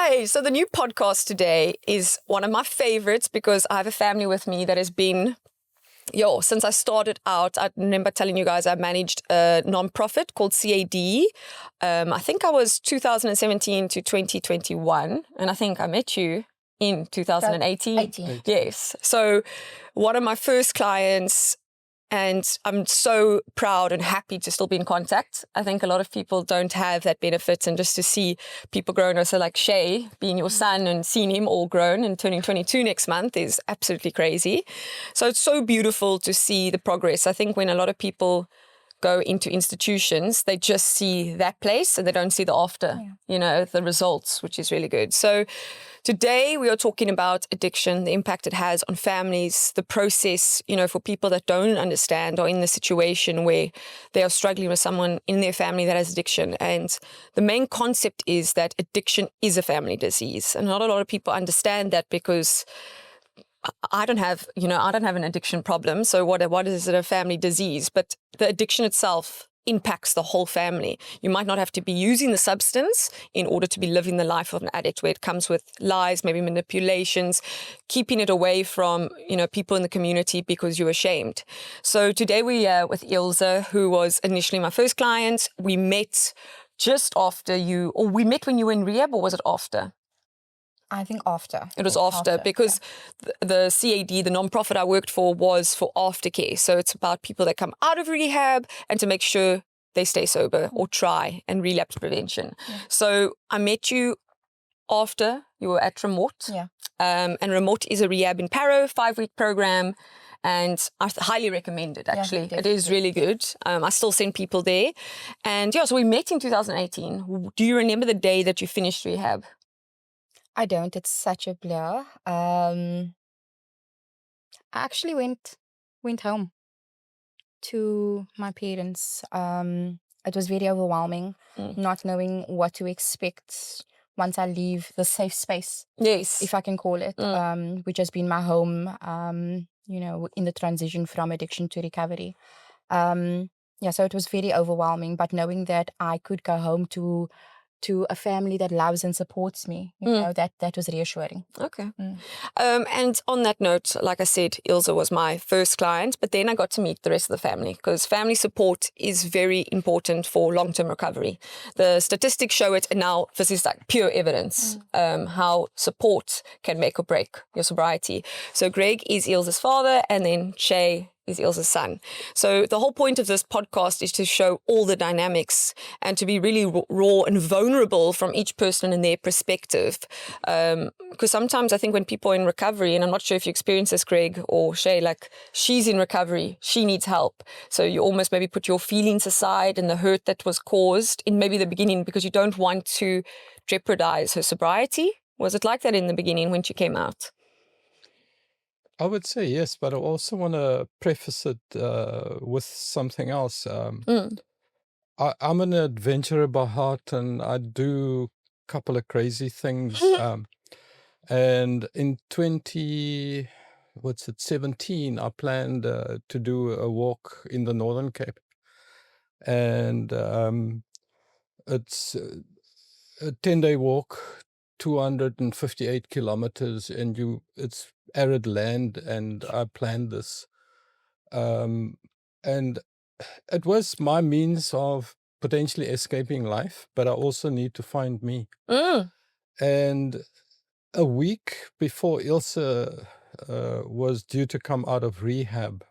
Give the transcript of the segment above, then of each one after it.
Hey, so the new podcast today is one of my favorites because I have a family with me that has been, since I started out. I remember telling you guys I managed a nonprofit called CAD. I think I was 2017 to 2021, and I think I met you in 2018. 18. Yes. So one of my first clients, and I'm so proud and happy to still be in contact. I think a lot of people don't have that benefit, and just to see people grown, also like Shay being your son and seeing him all grown and turning 22 next month is absolutely crazy. So it's so beautiful to see the progress. I think when a lot of people go into institutions, they just see that place and they don't see the after, the results, which is really good. So today we are talking about addiction, the impact it has on families, the process, for people that don't understand or in the situation where they are struggling with someone in their family that has addiction. And the main concept is that addiction is a family disease. And not a lot of people understand that, because I don't have an addiction problem. So what is it, a family disease? But the addiction itself impacts the whole family. You might not have to be using the substance in order to be living the life of an addict, where it comes with lies, maybe manipulations, keeping it away from, people in the community because you're ashamed. So today we are with Ilse, who was initially my first client. We met just after we met when you were in rehab, or was it after? I think after. It was after because the CAD, the nonprofit I worked for, was for aftercare. So it's about people that come out of rehab and to make sure they stay sober or try, and relapse prevention. Yeah. So I met you after you were at Remote. Yeah. And Remote is a rehab in Paro, 5-week program. And I highly recommend it, actually. Yeah, it is really good. I still send people there. And so we met in 2018. Do you remember the day that you finished rehab? I don't. It's such a blur. I actually went home to my parents. It was very overwhelming, not knowing what to expect once I leave the safe space. Yes, if I can call it, which has been my home. In the transition from addiction to recovery. So it was very overwhelming. But knowing that I could go home to a family that loves and supports me, that was reassuring. Okay. And on that note, like I said, Ilse was my first client, but then I got to meet the rest of the family, because family support is very important for long-term recovery. The statistics show it, and now this is like pure evidence, how support can make or break your sobriety. So Greg is Ilse's father, and then Shay is Ilse's son. So the whole point of this podcast is to show all the dynamics and to be really raw and vulnerable from each person in their perspective. Because sometimes I think when people are in recovery, and I'm not sure if you experience this, Greg or Shay, like she's in recovery, she needs help. So you almost maybe put your feelings aside and the hurt that was caused in maybe the beginning, because you don't want to jeopardize her sobriety. Was it like that in the beginning when she came out? I would say yes, but I also want to preface it with something else. I'm an adventurer by heart, and I do a couple of crazy things. And in 17, I planned to do a walk in the Northern Cape. And it's a 10-day walk, 258 kilometers, and it's arid land, and I planned this. And it was my means of potentially escaping life, but I also need to find me. And a week before Ilse was due to come out of rehab,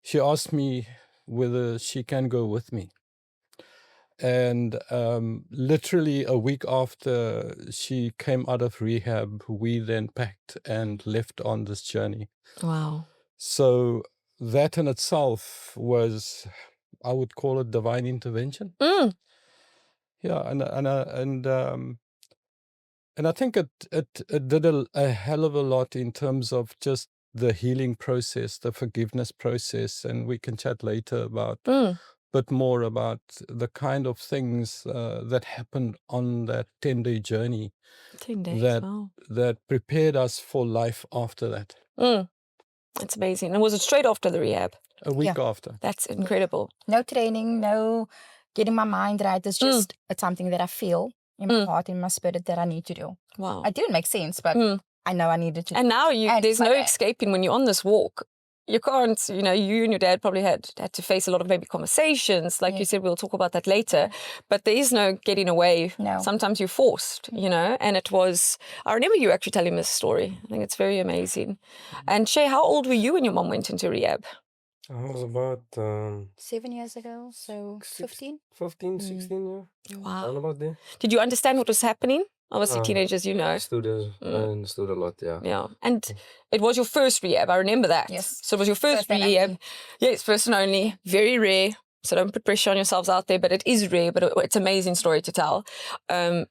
she asked me whether she can go with me. And literally a week after she came out of rehab, we then packed and left on this journey. Wow. So that in itself was, I would call it divine intervention. Yeah, and I think it did a hell of a lot in terms of just the healing process, the forgiveness process, and we can chat later about bit more about the kind of things that happened on that 10-day journey 10 days, that prepared us for life after that. That's amazing. And was it straight after the rehab? A week after. That's incredible. No training, no getting my mind right. It's just it's something that I feel. in my heart, in my spirit that I need to do. Wow. It didn't make sense, but I know I needed to. And now there's no but- escaping when you're on this walk. You can't, you and your dad probably had to face a lot of maybe conversations. Like you said, we'll talk about that later. But there is no getting away. No. Sometimes you're forced, and it was, I remember you actually telling this story. I think it's very amazing. And Shay, how old were you when your mom went into rehab? I was about 7 years ago, so 15. 15, 16, yeah. Wow. Around about there. Did you understand what was happening? Obviously, teenagers, I understood a lot, yeah. Yeah. And it was your first rehab. I remember that. Yes. So it was your first and rehab. only. Yes, first and only. Very rare. So don't put pressure on yourselves out there, but it is rare, but it's an amazing story to tell.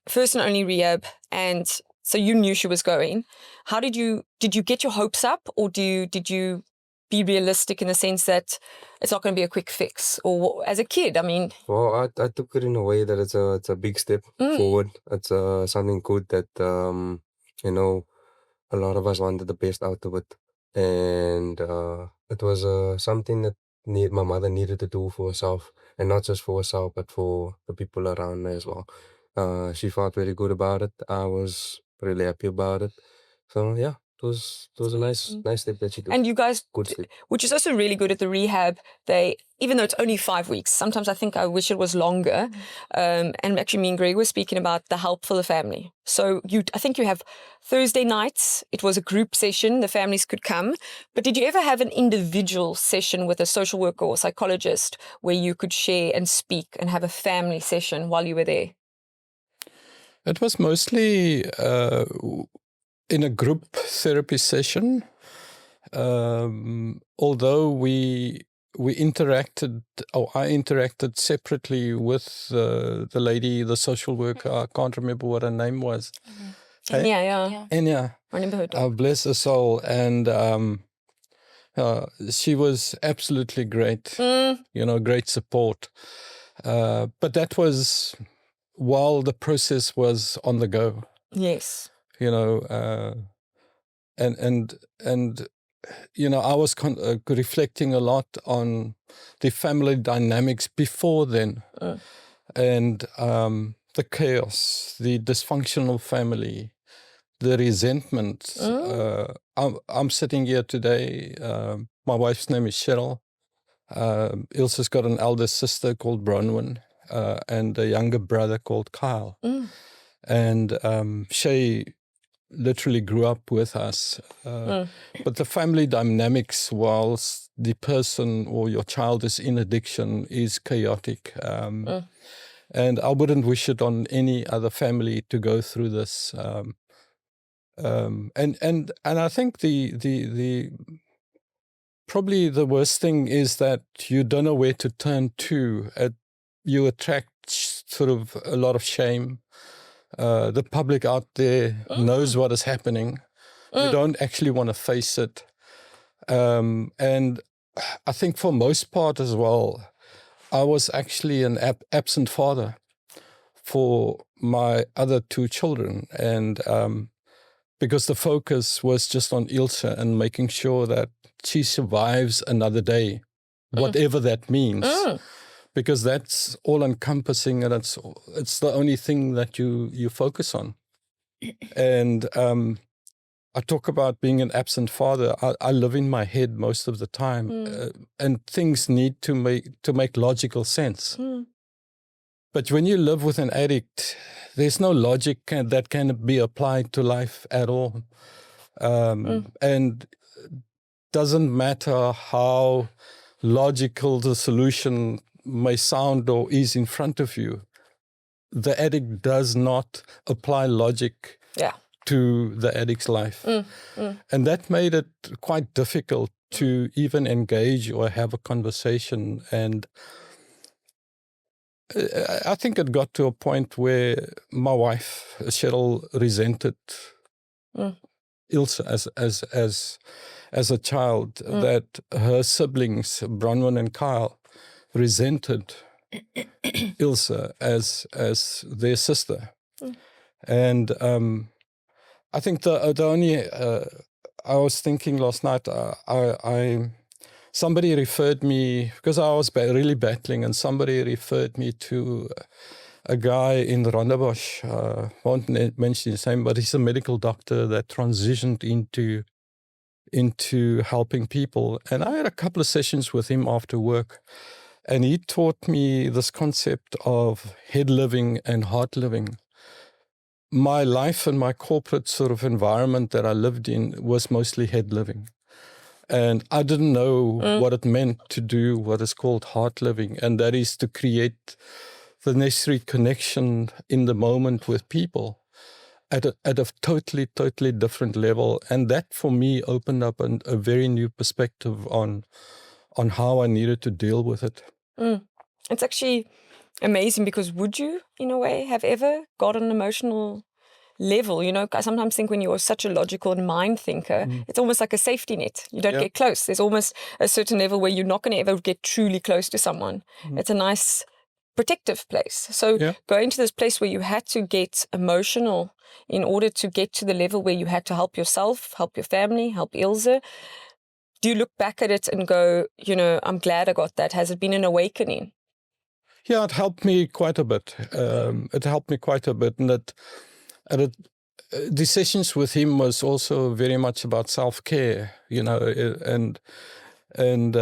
First and only rehab. And so you knew she was going. How did you get your hopes up, or did you be realistic in the sense that it's not going to be a quick fix? Or as a kid, I mean... Well, I took it in a way that it's a big step forward. It's something good that, a lot of us wanted the best out of it. And it was something that my mother needed to do for herself. And not just for herself, but for the people around her as well. She felt very good about it. I was really happy about it. So, yeah. It was a nice step that she took. And you guys, Good step. which is also really good at the rehab, even though it's only 5 weeks, sometimes I wish it was longer. And actually me and Greg were speaking about the help for the family. So I think you have Thursday nights, it was a group session, the families could come. But did you ever have an individual session with a social worker or psychologist where you could share and speak and have a family session while you were there? It was mostly in a group therapy session, although I interacted separately with the lady, the social worker. I can't remember what her name was. Yeah. Enya. I remember her dog. Bless her soul. And she was absolutely great, great support. But that was while the process was on the go. Yes. And I was reflecting a lot on the family dynamics before then, and the chaos, the dysfunctional family, the resentment. I'm sitting here today. My wife's name is Cheryl. Ilse's got an elder sister called Bronwyn, and a younger brother called Kyle. And Shay literally grew up with us. But the family dynamics, whilst the person or your child is in addiction, is chaotic. And I wouldn't wish it on any other family to go through this. And I think the probably the worst thing is that you don't know where to turn to. You attract sort of a lot of shame. The public out there knows what is happening. You don't actually want to face it. And I think for most part as well, I was actually an absent father for my other two children. And because the focus was just on Ilse and making sure that she survives another day, whatever that means. Because that's all-encompassing, and it's the only thing that you focus on. And I talk about being an absent father. I live in my head most of the time, and things need to make logical sense. But when you live with an addict, there's no logic that can be applied to life at all. And doesn't matter how logical the solution may sound or is in front of you, the addict does not apply logic to the addict's life. And that made it quite difficult to even engage or have a conversation. And I think it got to a point where my wife, Cheryl, resented Ilse as a child, that her siblings, Bronwyn and Kyle, resented Ilse as their sister. And I think the only I was thinking last night, somebody referred me, because I was really battling, and somebody referred me to a guy in Rondebosch, won't mention his name, but he's a medical doctor that transitioned into helping people. And I had a couple of sessions with him after work, and he taught me this concept of head living and heart living. My life and my corporate sort of environment that I lived in was mostly head living. And I didn't know what it meant to do what is called heart living, and that is to create the necessary connection in the moment with people at a totally different level. And that for me opened up a very new perspective on how I needed to deal with it. It's actually amazing, because would you, in a way, have ever got an emotional level? You know, I sometimes think when you're such a logical and mind thinker, it's almost like a safety net. You don't get close. There's almost a certain level where you're not going to ever get truly close to someone. It's a nice protective place. So going to this place where you had to get emotional in order to get to the level where you had to help yourself, help your family, help Ilse. Do you look back at it and go, you know, I'm glad I got that? Has it been an awakening? Yeah, it helped me quite a bit. It helped me quite a bit. And the sessions with him was also very much about self-care, you know, and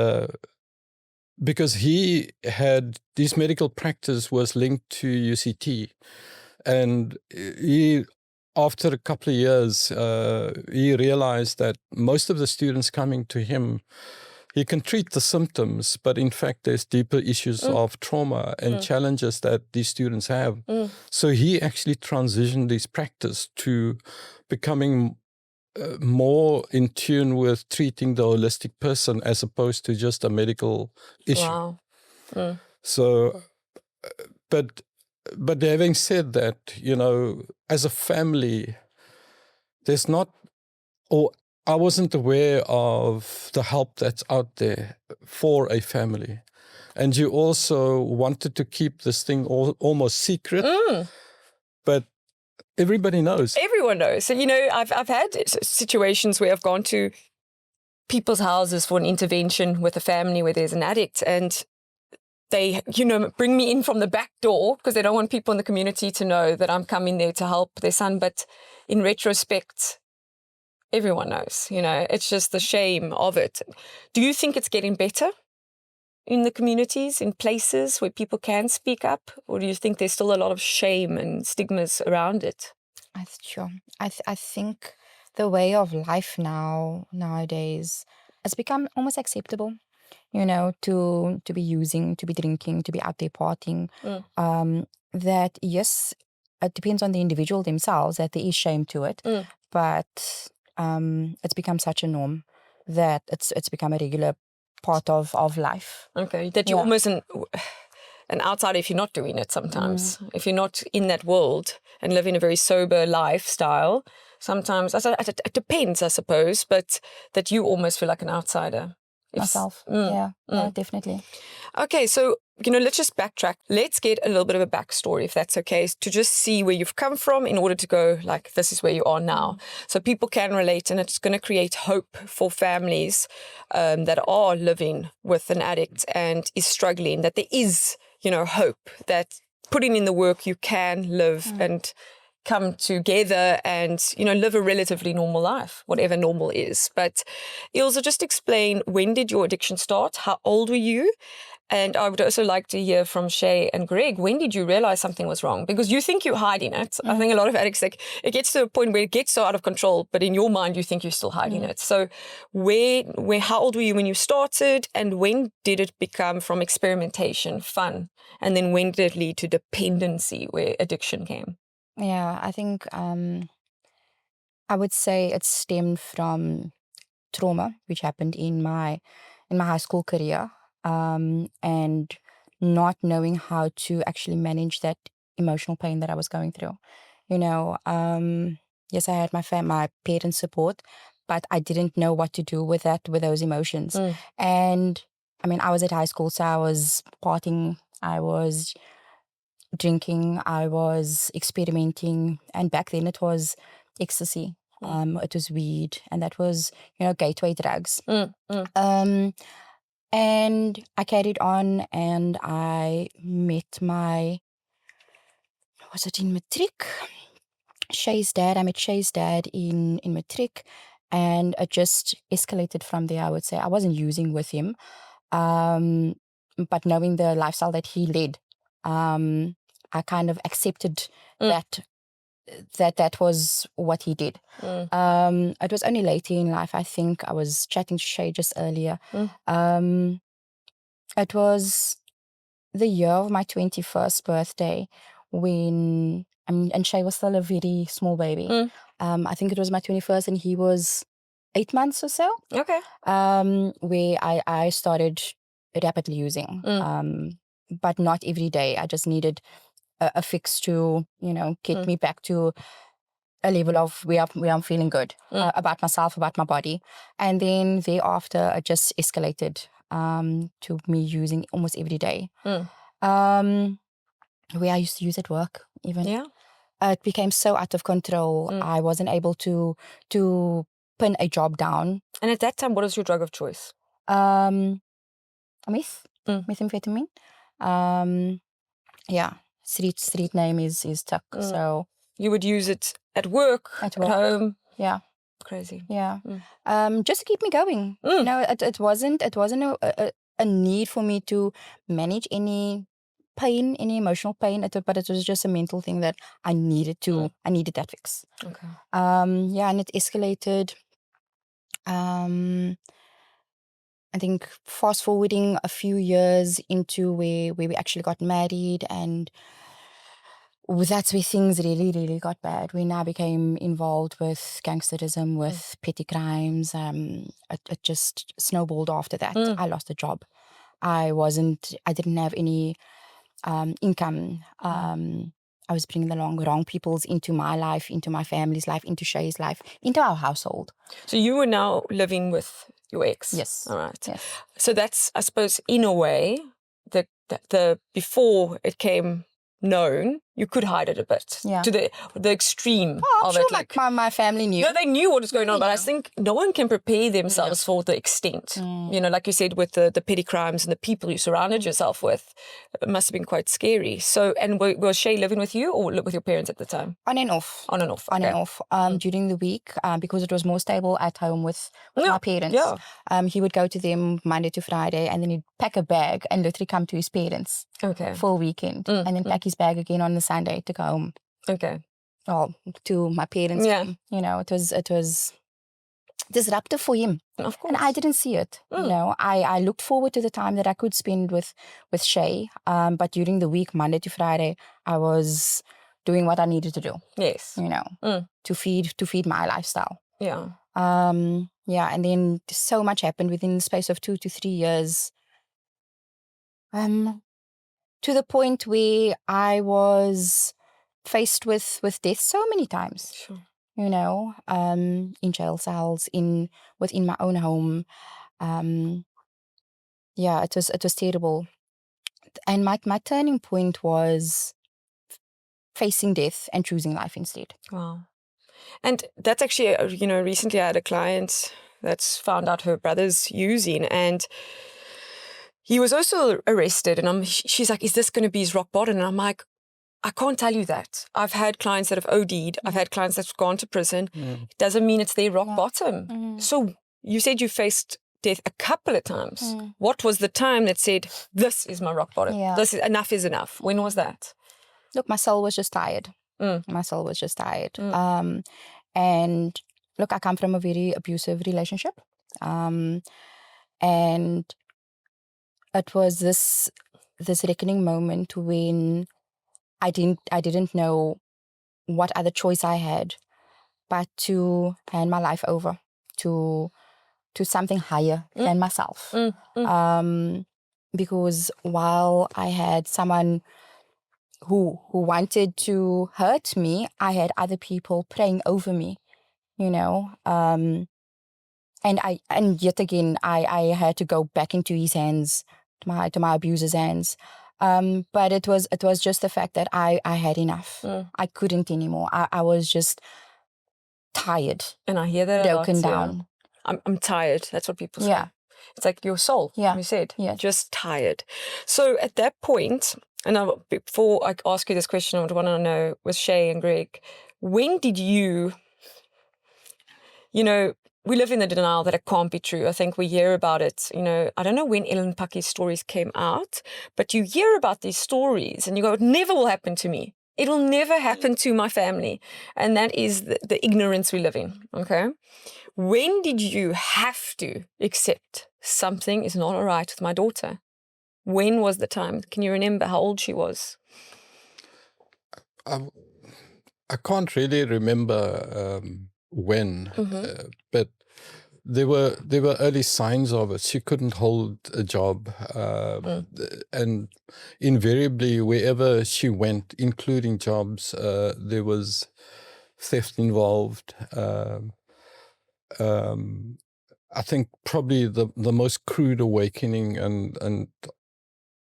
because he had, his medical practice was linked to UCT. And he, after a couple of years, he realized that most of the students coming to him, he can treat the symptoms, but in fact, there's deeper issues of trauma and challenges that these students have. So he actually transitioned his practice to becoming more in tune with treating the holistic person as opposed to just a medical issue. Wow. So, but having said that, you know, as a family, there's not, or I wasn't aware of the help that's out there for a family. And you also wanted to keep this thing almost secret, but everybody knows. Everyone knows. So, you know, I've had situations where I've gone to people's houses for an intervention with a family where there's an addict, and they, you know, bring me in from the back door because they don't want people in the community to know that I'm coming there to help their son. But in retrospect, everyone knows, you know, it's just the shame of it. Do you think it's getting better in the communities, in places where people can speak up? Or do you think there's still a lot of shame and stigmas around it? Sure. I think the way of life nowadays has become almost acceptable, you know, to be using, to be drinking, to be out there partying. That, yes, it depends on the individual themselves, that there is shame to it, but it's become such a norm that it's become a regular part of life. Okay, that you're almost an outsider if you're not doing it sometimes. If you're not in that world and living a very sober lifestyle, sometimes, it depends, I suppose, but that you almost feel like an outsider. Myself, definitely. Okay, so, you know, let's just backtrack. Let's get a little bit of a backstory, if that's okay, to just see where you've come from in order to go, like, this is where you are now. So people can relate, and it's going to create hope for families that are living with an addict and is struggling, that there is, you know, hope, that putting in the work, you can live and come together and, you know, live a relatively normal life, whatever normal is. But Ilse, just explain, when did your addiction start? How old were you? And I would also like to hear from Shay and Greg, when did you realize something was wrong? Because you think you're hiding it. I think a lot of addicts, like, it gets to a point where it gets so out of control, but in your mind, you think you're still hiding it. So how old were you when you started, and when did it become from experimentation, fun? And then when did it lead to dependency, where addiction came? Yeah, I think I would say it stemmed from trauma, which happened in my high school career, and not knowing how to actually manage that emotional pain that I was going through. You know, yes, I had my parents' support, but I didn't know what to do with those emotions. And I mean, I was at high school, so I was partying, I was drinking, I was experimenting, and back then it was ecstasy, it was weed, and that was, you know, gateway drugs. And I carried on, and I met my was it in matric? I met Shay's dad in matric, and it just escalated from there. I would say I wasn't using with him, but knowing the lifestyle that he led, I kind of accepted that was what he did. It was only later in life. I think I was chatting to Shay just earlier. It was the year of my 21st birthday when, and Shay was still a very small baby. I think it was my 21st and he was 8 months or so. Okay. Where I started rapidly using, but not every day. I just needed a fix to, get me back to a level of where I'm feeling good about myself, about my body. And then thereafter, it just escalated to me using almost every day. Where I used to use at work even. Yeah. It became so out of control. I wasn't able to pin a job down. And at that time, what was your drug of choice? Methamphetamine. Yeah, street name is Tuck. So you would use it at work, at home. Yeah, crazy. Yeah, just to keep me going. It wasn't a need for me to manage any pain, any emotional pain. But it was just a mental thing that I needed to. I needed that fix. Okay. And it escalated. I think fast forwarding a few years into where we actually got married, and that's where things really, really got bad. When I became involved with gangsterism, with petty crimes, it just snowballed after that. I lost a job. I didn't have any income. I was bringing the wrong peoples into my life, into my family's life, into Shay's life, into our household. So you were now living with your ex? Yes. All right. Yes. So that's, I suppose, in a way, the before it came known, you could hide it a bit. Yeah. To the extreme I'm of sure it. Like my family knew. No, they knew what was going on, but I think no one can prepare themselves for the extent. Like you said, with the petty crimes and the people you surrounded yourself with, it must have been quite scary. So, and was Shay living with you or with your parents at the time? On and off. On and off. On and off. During the week, because it was more stable at home with my parents. Yeah. He would go to them Monday to Friday, and then he'd pack a bag and literally come to his parents. Okay. For a weekend, and then pack his bag again on the Sunday to go home. Okay. Well, to my parents. Yeah. It was disruptive for him. Of course. And I didn't see it. I looked forward to the time that I could spend with Shay. But during the week, Monday to Friday, I was doing what I needed to do. Yes. To feed my lifestyle. Yeah. And then so much happened within the space of 2 to 3 years. To the point where I was faced with death so many times. Sure. In jail cells, within my own home. It was terrible. And my turning point was facing death and choosing life instead. Wow. And that's actually, recently I had a client that's found out her brother's using, and he was also arrested. And she's like, is this going to be his rock bottom? And I'm like, I can't tell you that. I've had clients that have OD'd. I've had clients that have gone to prison. It doesn't mean it's their rock bottom. So you said you faced death a couple of times. What was the time that said, this is my rock bottom? Enough is enough. When was that? Look, my soul was just tired. My soul was just tired. And look, I come from a very abusive relationship. And it was this reckoning moment when I didn't know what other choice I had but to hand my life over to something higher than myself. Because while I had someone who wanted to hurt me, I had other people praying over me, and yet again I had to go back into his hands, to my abuser's hands. But it was just the fact that I had enough. I couldn't anymore. I was just tired. And I hear that broken a lot, down. Yeah. I'm tired. That's what people say. Yeah. It's like your soul, you said. Yes. Just tired. So at that point, And now, before I ask you this question, I would want to know with Shay and Greg, when did you know, we live in the denial that it can't be true. I think we hear about it, you know, I don't know when Ellen Paki's stories came out, but you hear about these stories and you go, it never will happen to me. It will never happen to my family. And that is the ignorance we live in, okay? When did you have to accept something is not all right with my daughter? When was the time? Can you remember how old she was? I can't really remember when, but there were early signs of it. She couldn't hold a job, and invariably wherever she went, including jobs, there was theft involved. I think probably the most crude awakening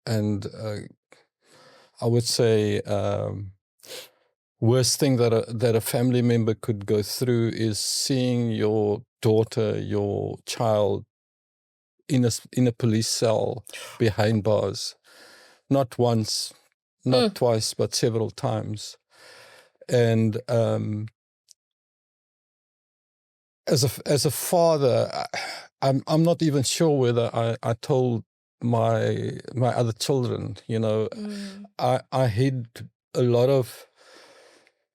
and I would say worst thing that a family member could go through is seeing your daughter, your child, in a police cell behind bars, not once, not twice, but several times. And as a father, I'm not even sure whether I told my other children. You know, I hid a lot of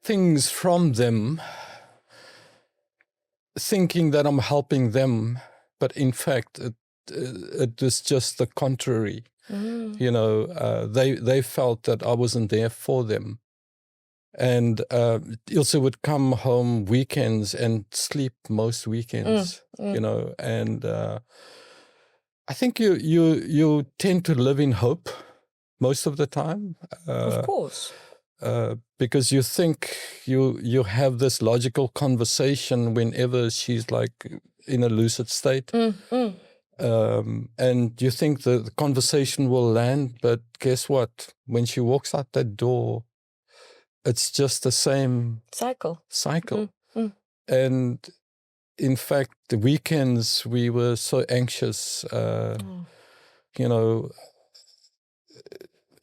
things from them, thinking that I'm helping them, but in fact it was just the contrary. You know, they felt that I wasn't there for them. And Ilse would come home weekends and sleep most weekends, you know, and I think you tend to live in hope most of the time. Of course. Because you think you have this logical conversation whenever she's like in a lucid state. And you think the conversation will land, but guess what? When she walks out that door, it's just the same cycle. And in fact, the weekends we were so anxious. You know,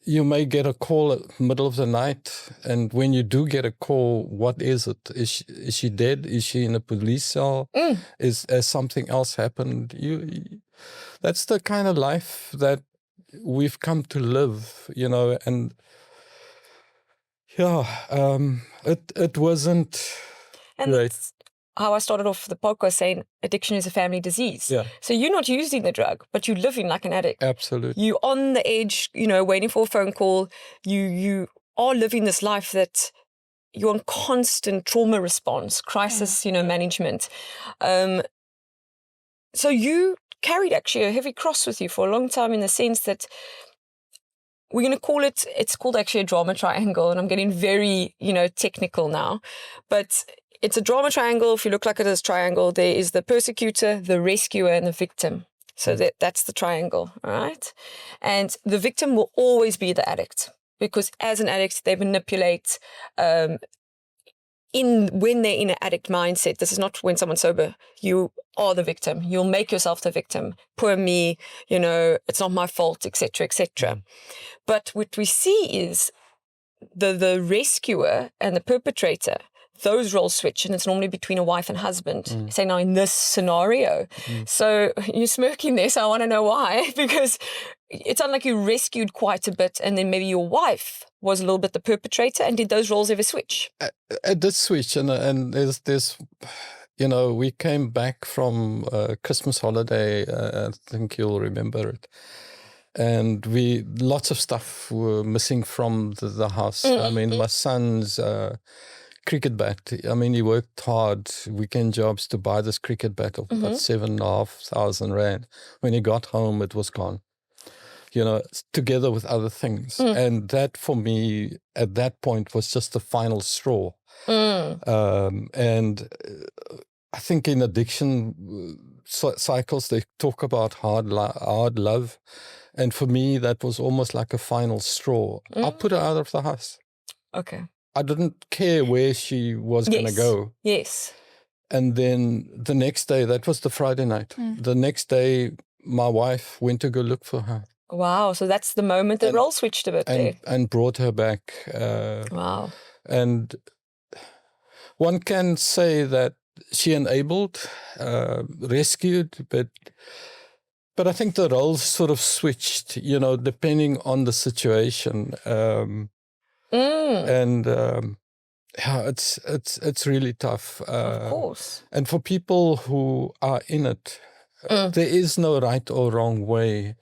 you may get a call at the middle of the night, and when you do get a call, what is it? Is she dead? Is she in a police cell? Has something else happened? That's the kind of life that we've come to live, you know, and yeah, it wasn't great. That's how I started off the podcast saying addiction is a family disease. Yeah. So you're not using the drug, but you're living like an addict. Absolutely. You're on the edge, you know, waiting for a phone call. You are living this life that you're on constant trauma response, crisis, you know, management. So you carried actually a heavy cross with you for a long time, in the sense that we're going to call it, it's called actually a drama triangle, and I'm getting very, you know, technical now, but it's a drama triangle. If you look like it as a triangle, there is the persecutor, the rescuer, and the victim. So that's the triangle, all right? And the victim will always be the addict, because as an addict, they manipulate when they're in an addict mindset. This is not when someone's sober. You are the victim. You'll make yourself the victim. Poor me, you know, it's not my fault, etc., etc. But what we see is the rescuer and the perpetrator, those roles switch, and it's normally between a wife and husband. Say now in this scenario. So you're smirking there, so I want to know why, because it sounded like you rescued quite a bit, and then maybe your wife was a little bit the perpetrator. And did those roles ever switch? It did switch, and there's you know, we came back from Christmas holiday. I think you'll remember it. And lots of stuff were missing from the house. I mean, my son's cricket bat. I mean, he worked hard, weekend jobs, to buy this cricket bat of about 7,500 rand. When he got home, it was gone. You know, together with other things. And that, for me, at that point, was just the final straw. And I think in addiction cycles, they talk about hard love. And for me, that was almost like a final straw. I put her out of the house. Okay. I didn't care where she was going to go. Yes. And then the next day, that was the Friday night. The next day, my wife went to go look for her. Wow. So that's the moment the role switched a bit there. and brought her back. Wow. And one can say that she enabled, rescued, but I think the roles sort of switched, depending on the situation. And yeah, it's really tough. Of course. And for people who are in it, there is no right or wrong way.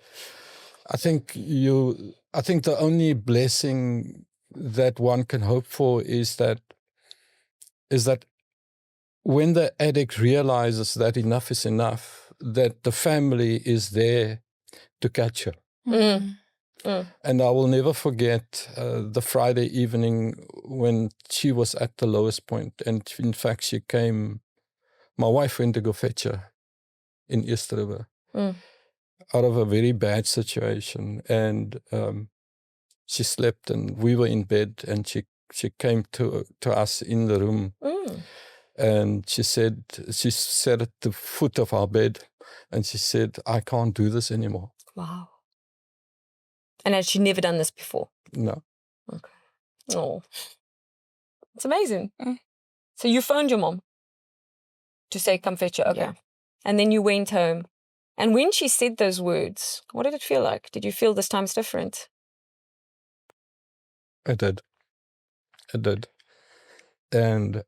I think the only blessing that one can hope for is that when the addict realizes that enough is enough, that the family is there to catch her. And I will never forget the Friday evening when she was at the lowest point. And in fact, my wife went to go fetch her in East River out of a very bad situation. And she slept and we were in bed, and she came to us in the room. And she sat at the foot of our bed and she said, "I can't do this anymore." Wow. And had she never done this before? No. Okay. Oh, it's amazing. So you phoned your mom to say, "Come fetch her." Okay. Yeah. And then you went home. And when she said those words, what did it feel like? Did you feel this time's different? I did. And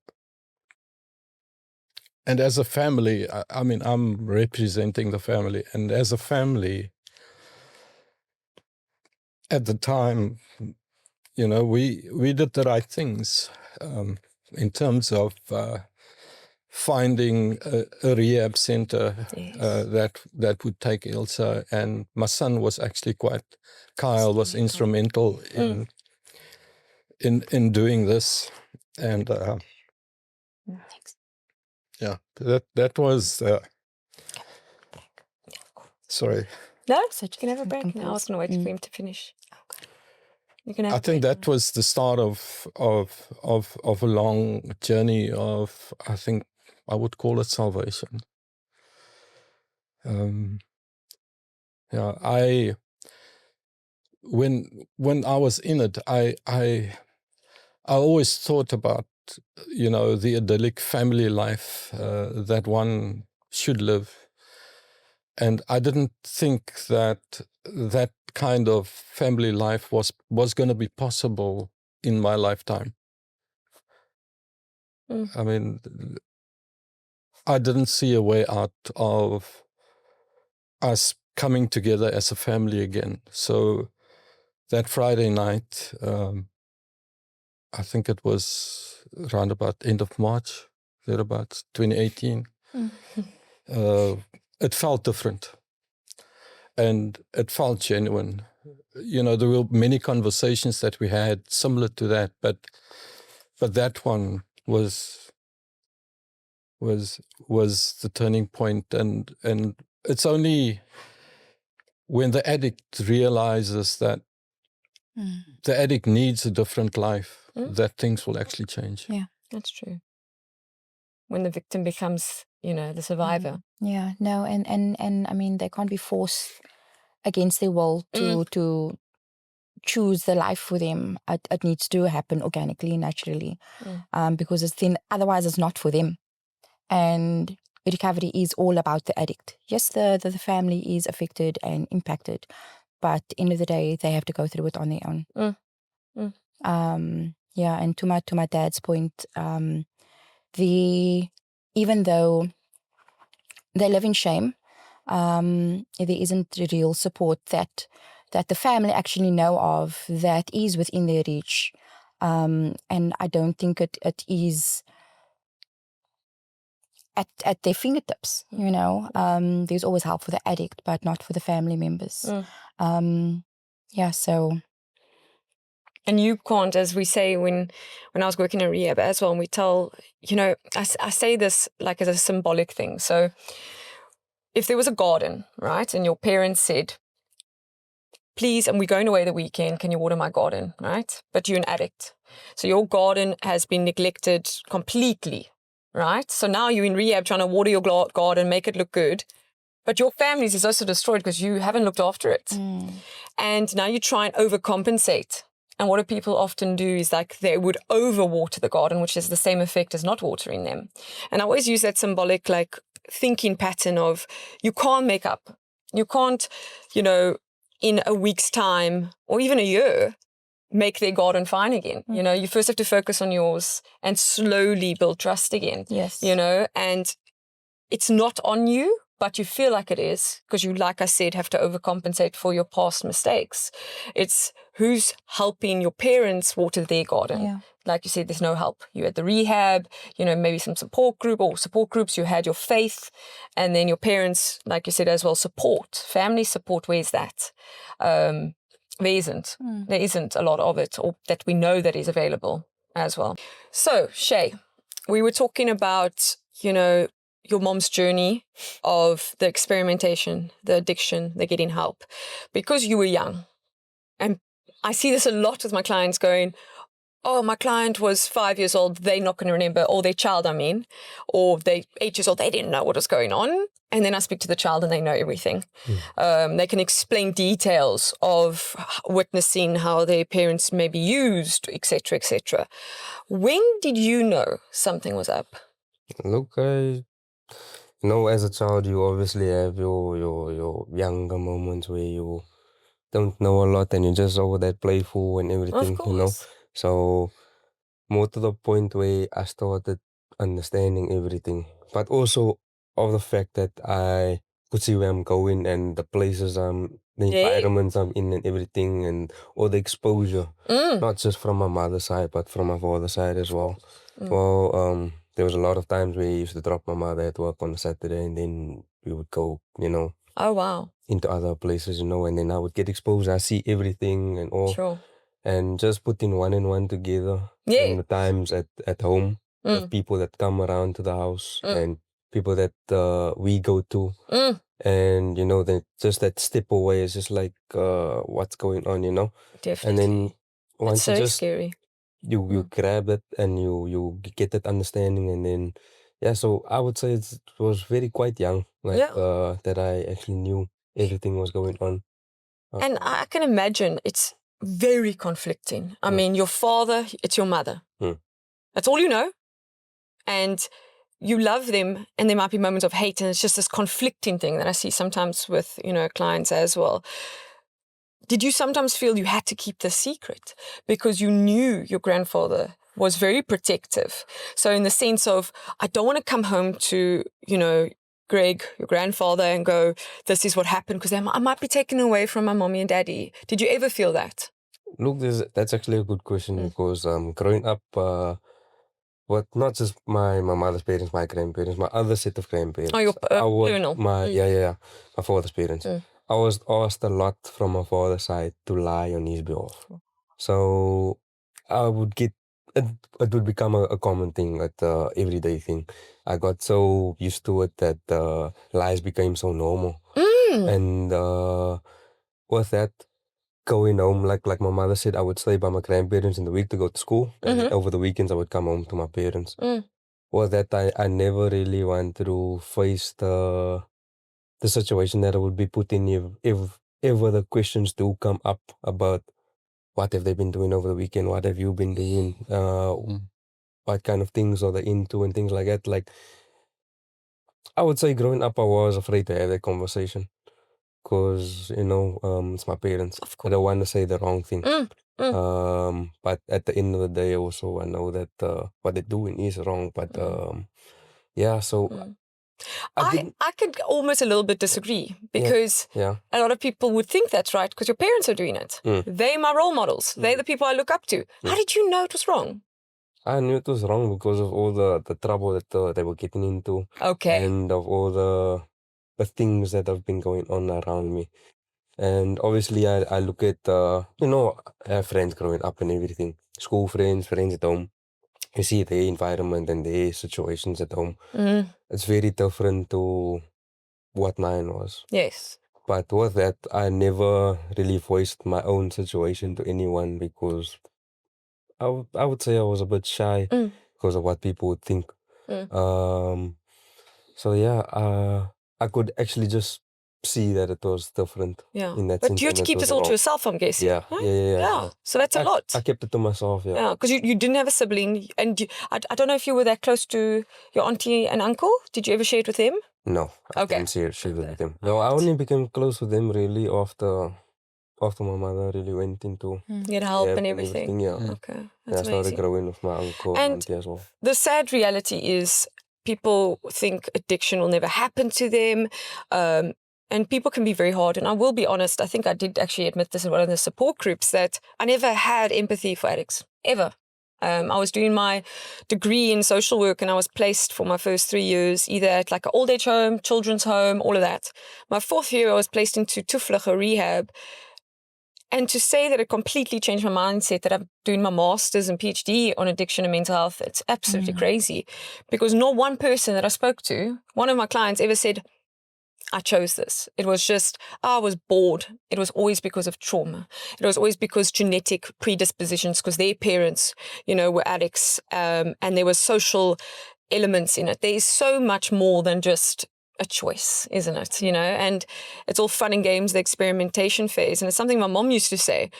as a family, I mean, I'm representing the family. And as a family, at the time, we did the right things in terms of finding a rehab center that would take Ilse. And my son was actually Kyle was instrumental in doing this. And yeah, that was sorry. No, you can have a break. Now I was going to wait for him to finish. Okay. You can have I think that was the start of a long journey of, I think I would call it salvation. Yeah, when I was in it, I always thought about the idyllic family life that one should live. And I didn't think that kind of family life was going to be possible in my lifetime. I mean, I didn't see a way out of us coming together as a family again. So that Friday night, I think it was around about end of March, thereabouts, 2018. It felt different. And it felt genuine. There were many conversations that we had similar to that, but that one was the turning point. And it's only when the addict realizes that the addict needs a different life that things will actually change. Yeah, that's true. When the victim becomes, the survivor. Yeah, no, and I mean, they can't be forced against their will to choose the life for them. It needs to happen organically, naturally, because otherwise it's not for them. And recovery is all about the addict. Yes, the family is affected and impacted, but at the end of the day, they have to go through it on their own. Yeah, and to my dad's point, even though they live in shame, there isn't real support that the family actually know of that is within their reach. And I don't think it is at their fingertips, There's always help for the addict, but not for the family members. Yeah, so... And you can't, as we say when I was working in rehab as well, and we tell, I say this like as a symbolic thing. So if there was a garden, right, and your parents said, "Please, and we're going away the weekend, can you water my garden," right? But you're an addict. So your garden has been neglected completely, right? So now you're in rehab trying to water your garden, make it look good, But your family's is also destroyed because you haven't looked after it. And now you try and overcompensate. And what do people often do is like they would overwater the garden, which is the same effect as not watering them. And I always use that symbolic like thinking pattern of you can't make up. You can't, in a week's time or even a year, make their garden fine again. You first have to focus on yours and slowly build trust again. Yes. And it's not on you, but you feel like it is because you, like I said, have to overcompensate for your past mistakes. It's who's helping your parents water their garden. Yeah. Like you said, there's no help. You had the rehab, maybe some support groups, you had your faith, and then your parents, like you said as well, support, family support. Where's that? There isn't. There isn't a lot of it, or that we know that is available as well. So, Shay, we were talking about, your mom's journey of the experimentation, the addiction, the getting help, because you were young. And I see this a lot with my clients going, oh, my client was 5 years old, they're not going to remember, or their child, or they 8 years old, they didn't know what was going on. And then I speak to the child and they know everything. They can explain details of witnessing how their parents maybe used, etc., etc. When did you know something was up? Look, as a child, you obviously have your younger moments where you don't know a lot and you're just over that playful and everything, Of course. So more to the point where I started understanding everything, but also of the fact that I could see where I'm going and the places the Yeah. environments I'm in and everything and all the exposure, not just from my mother's side, but from my father's side as well. Well, there was a lot of times where I used to drop my mother at work on a Saturday and then we would go, Oh, wow. into other places, and then I would get exposed. I see everything and all. Sure. And just putting one and one together. Yeah. And the times at home of people that come around to the house and people that we go to. And, just that step away is just like, what's going on, Definitely. And then once It's you so just, scary. you grab it and you get that understanding and then, yeah, so I would say it was very quite young, like, that I actually knew everything was going on. And I can imagine it's very conflicting. I mean, your father, it's your mother. That's all you know. And you love them, and there might be moments of hate, and it's just this conflicting thing that I see sometimes with, clients as well. Did you sometimes feel you had to keep the secret because you knew your grandfather was very protective? So in the sense of, I don't want to come home to, Greg, your grandfather, and go, this is what happened, because I might be taken away from my mommy and daddy. Did you ever feel that? Look, that's actually a good question because growing up with not just my mother's parents, my grandparents, my other set of grandparents. Oh, your paternal. My father's parents. I was asked a lot from my father's side to lie on his behalf. So I would get it would become a common thing, a everyday thing. I got so used to it that lies became so normal. And with that, going home, like my mother said, I would stay by my grandparents in the week to go to school. And then over the weekends, I would come home to my parents. Well, that I never really want to face the situation that I would be put in if ever the questions do come up about what have they been doing over the weekend, what have you been doing, what kind of things are they into and things like that. Like, I would say growing up, I was afraid to have that conversation. Because, it's my parents. I don't want to say the wrong thing. But at the end of the day, also, I know that what they're doing is wrong. But, yeah, so I could almost a little bit disagree because yeah. a lot of people would think that's right because your parents are doing it. They're my role models. They're the people I look up to. How did you know it was wrong? I knew it was wrong because of all the trouble that they were getting into. Okay. And of all the things that have been going on around me. And obviously, I look at, I have friends growing up and everything. School friends at home. You see their environment and their situations at home. It's very different to what mine was. Yes. But with that, I never really voiced my own situation to anyone because I would say I was a bit shy because of what people would think. So yeah, I could actually just see that it was different Yeah. in that But sense. you had to and it keep was this all to wrong. yourself, I'm guessing. Yeah, right? yeah. So that's a lot. I kept it to myself, yeah. Yeah, because you didn't have a sibling, and I don't know if you were that close to your auntie and uncle. Did you ever share it with him? No, I Okay. didn't share it Okay. with them. No, I only became close with them really after my mother really went into You had help rehab and everything. yeah. Okay, And I that's started amazing. growing with my uncle and And auntie as well. the sad reality is people think addiction will never happen to them. And people can be very hard. And I will be honest, I think I did actually admit this in one of the support groups that I never had empathy for addicts, ever. I was doing my degree in social work and I was placed for my first 3 years either at like an old age home, children's home, all of that. My 4th year, I was placed into Tuflige rehab. And to say that it completely changed my mindset, that I'm doing my master's and PhD on addiction and mental health, it's absolutely crazy. Because not one person that I spoke to, one of my clients ever said, I chose this. It was just, I was bored. It was always because of trauma. It was always because genetic predispositions, because their parents, were addicts, and there were social elements in it. There is so much more than just a choice, isn't it? And it's all fun and games, the experimentation phase. And it's something my mom used to say.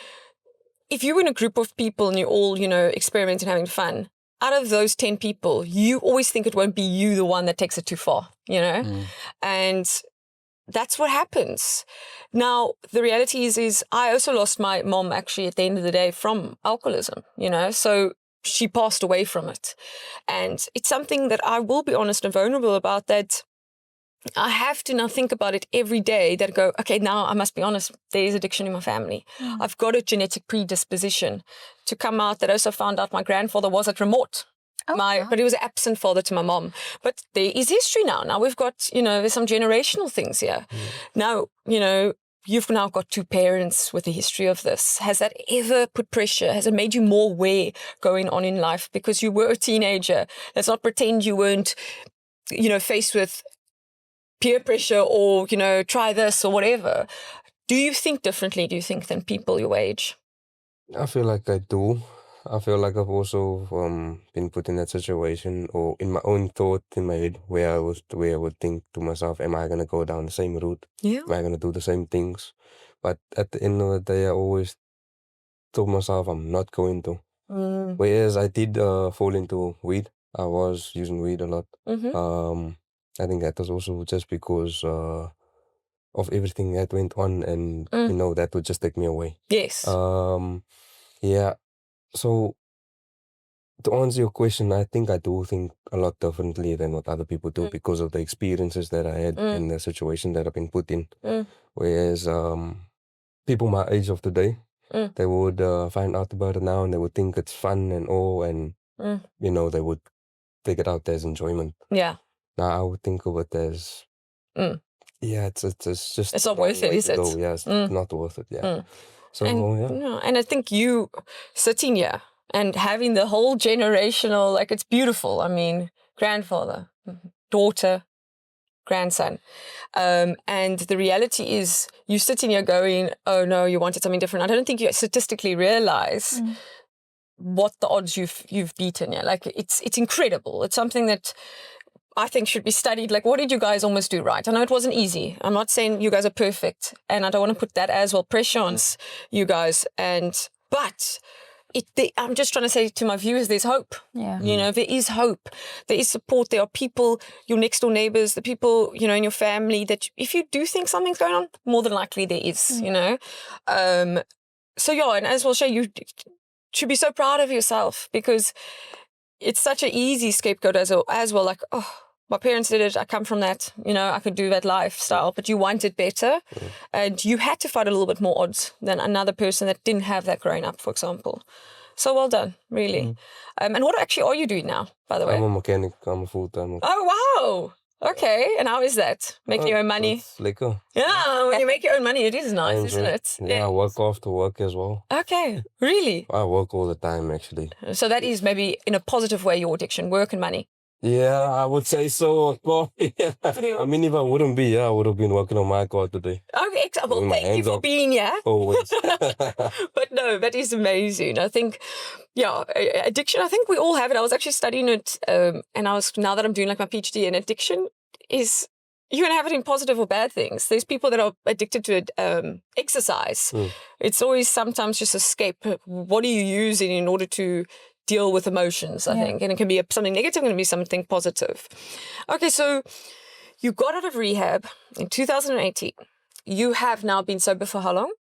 If you're in a group of people and you're all, experimenting, having fun, out of those 10 people, you always think it won't be you the one that takes it too far, And that's what happens. Now, the reality is I also lost my mom actually at the end of the day from alcoholism, so she passed away from it. And it's something that I will be honest and vulnerable about, that I have to now think about it every day, that go, okay, now I must be honest, there is addiction in my family. I've got a genetic predisposition to come out. That I also found out my grandfather was at remote. But he was an absent father to my mom. But there is history now. Now we've got, there's some generational things here. Now, you've now got 2 parents with a history of this. Has that ever put pressure? Has it made you more aware going on in life? Because you were a teenager. Let's not pretend you weren't, faced with peer pressure or, try this or whatever. Do you think differently, do you think, than people your age? I feel like I do. I feel like I've also been put in that situation, or in my own thought in my head, where I would think to myself, am I gonna go down the same route? Yeah. Am I gonna do the same things? But at the end of the day, I always told myself I'm not going to. Whereas I did fall into weed. I was using weed a lot. I think that was also just because of everything that went on, and that would just take me away. Yes. Yeah. So to answer your question, I think I do think a lot differently than what other people do because of the experiences that I had and the situation that I've been put in. Whereas people my age of today, they would find out about it now and they would think it's fun and all, and they would take it out as enjoyment. Yeah. Now I would think of it as it's just It's not worth it, is it? Yeah, it's not worth it. Yeah. So and I think you sitting here and having the whole generational, like, it's beautiful. I mean, grandfather, daughter, grandson. And the reality is you sitting here going, oh no, you wanted something different. I don't think you statistically realize what the odds you've beaten. Yeah, like it's incredible. It's something that I think should be studied. Like, what did you guys almost do right? I know it wasn't easy. I'm not saying you guys are perfect, and I don't want to put that as well pressure on you guys. But I'm just trying to say to my viewers, there's hope. Yeah. There is hope. There is support. There are people, your next door neighbors, the people, in your family, that if you do think something's going on, more than likely there is, So yeah, and as well, Shay, you should be so proud of yourself, because it's such an easy scapegoat as well. Like, oh, my parents did it. I come from that. I could do that lifestyle. But you wanted better, and you had to fight a little bit more odds than another person that didn't have that growing up, for example. So well done, really. And what actually are you doing now, by the way? I'm a mechanic. I'm a full-time. Oh, wow. Okay. And how is that? Making your own money? It's lekker. Yeah, when you make your own money, it is nice, isn't it? Yeah, I work after work as well. Okay, really? I work all the time, actually. So that is maybe in a positive way your addiction, work and money. Yeah, I would say so. I mean, if I wouldn't be, I would have been working on my car today. Okay, well, thank you for being here. Always. But no, that is amazing. I think, addiction, I think we all have it. I was actually studying it, and now that I'm doing like my PhD, and addiction is you can have it in positive or bad things. There's people that are addicted to exercise. It's always sometimes just escape. What are you using in order to deal with emotions, I think? And it can be something negative, it can be something positive. Okay, so you got out of rehab in 2018. You have now been sober for how long?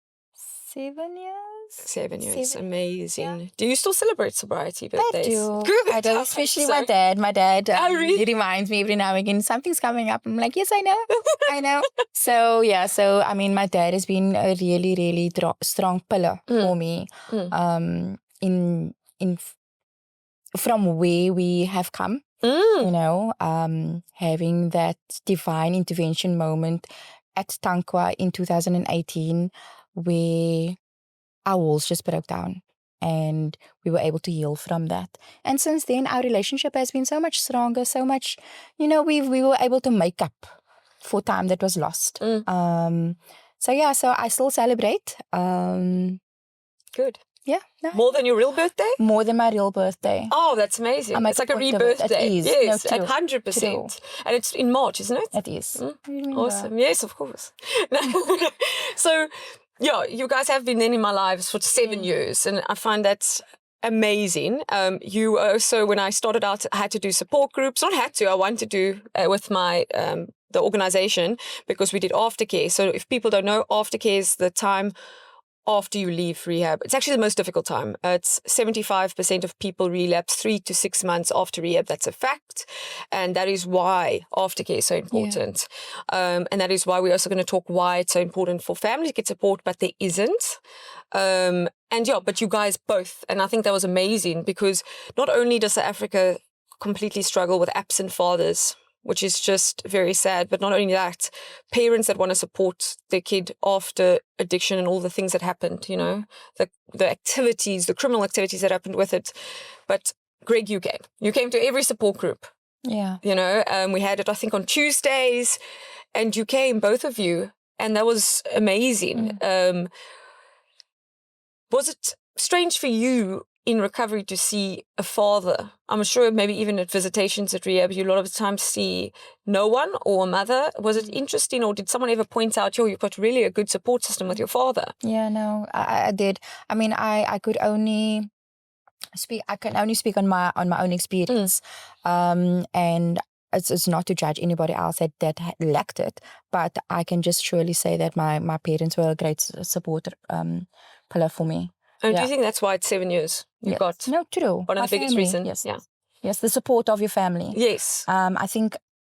7 years. 7 years. 7, Amazing. yeah. Do you still celebrate sobriety birthdays? I do. Good. I do, especially my dad. My dad, really? he reminds me every now and again, something's coming up. I'm like, yes, I know. I know. So, yeah. So, I mean, my dad has been a really, really strong pillar for me from where we have come. You know, having that divine intervention moment at Tankwa in 2018 where our walls just broke down and we were able to heal from that. And since then, our relationship has been so much stronger, so much, you know, we were able to make up for time that was lost. So I still celebrate. Good. Yeah. No. More than your real birthday? More than my real birthday. Oh, that's amazing. make It's like a a point of it. rebirth It day. is. Yes, No, at true. 100%. And it's in March, isn't it? It is. Awesome. Yes, of course. So, yeah, you guys have been then in my lives for 7 years, and I find that amazing. You also, when I started out, I had to do support groups. Not had to, I wanted to do with my the organization, because we did aftercare. So if people don't know, aftercare is the time after you leave rehab. It's actually the most difficult time. It's 75% of people relapse 3 to 6 months after rehab. That's a fact. And that is why aftercare is so important. And that is why we're also going to talk why it's so important for families to get support, but there isn't. But you guys both, and I think that was amazing, because not only does South Africa completely struggle with absent fathers, which is just very sad. But not only that, parents that want to support their kid after addiction and all the things that happened, you know, the activities, the criminal activities that happened with it. But Greg, you came. You came to every support group. Yeah. You know, we had it, I think, on Tuesdays, and you came, both of you, and that was amazing. Was it strange for you in recovery to see a father? I'm sure maybe even at visitations at rehab, you a lot of the time see no one or a mother. Was it interesting, or did someone ever point out, you've got really a good support system with your father? Yeah, no, I did. I mean, I could only speak. I can only speak on my own experience, and it's not to judge anybody else that lacked it, but I can just surely say that my parents were a great support pillar for me. And do you think that's why it's 7 years? You got no, true. One of the biggest reasons. Yes. Yeah. Yes, the support of your family. Yes. I think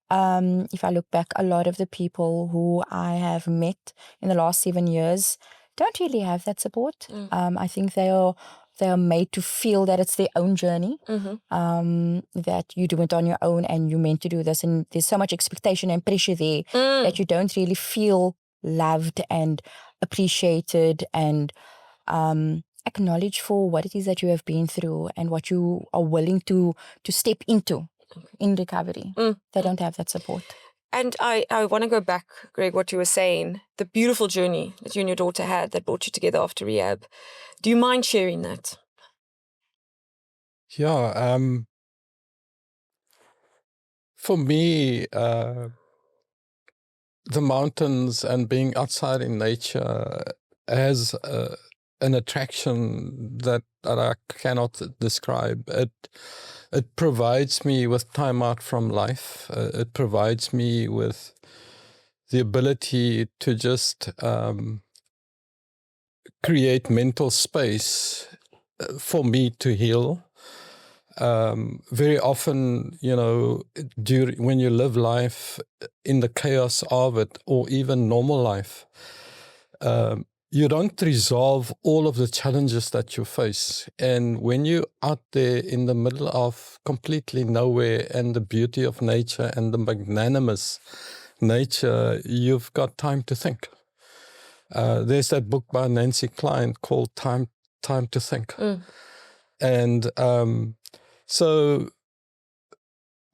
if I look back, a lot of the people who I have met in the last 7 years don't really have that support. I think they are made to feel that it's their own journey, that you do it on your own and you're meant to do this. And there's so much expectation and pressure there that you don't really feel loved and appreciated and acknowledged for what it is that you have been through and what you are willing to step into in recovery. They don't have that support. And I want to go back, Greg, what you were saying, the beautiful journey that you and your daughter had that brought you together after rehab. Do you mind sharing that? Yeah. For me, the mountains and being outside in nature has an attraction that I cannot describe. It provides me with time out from life. It provides me with the ability to just create mental space for me to heal. Very often, you know, when you live life in the chaos of it, or even normal life, you don't resolve all of the challenges that you face. And when you're out there in the middle of completely nowhere and the beauty of nature and the magnanimous nature, you've got time to think. There's that book by Nancy Klein called Time to Think. And so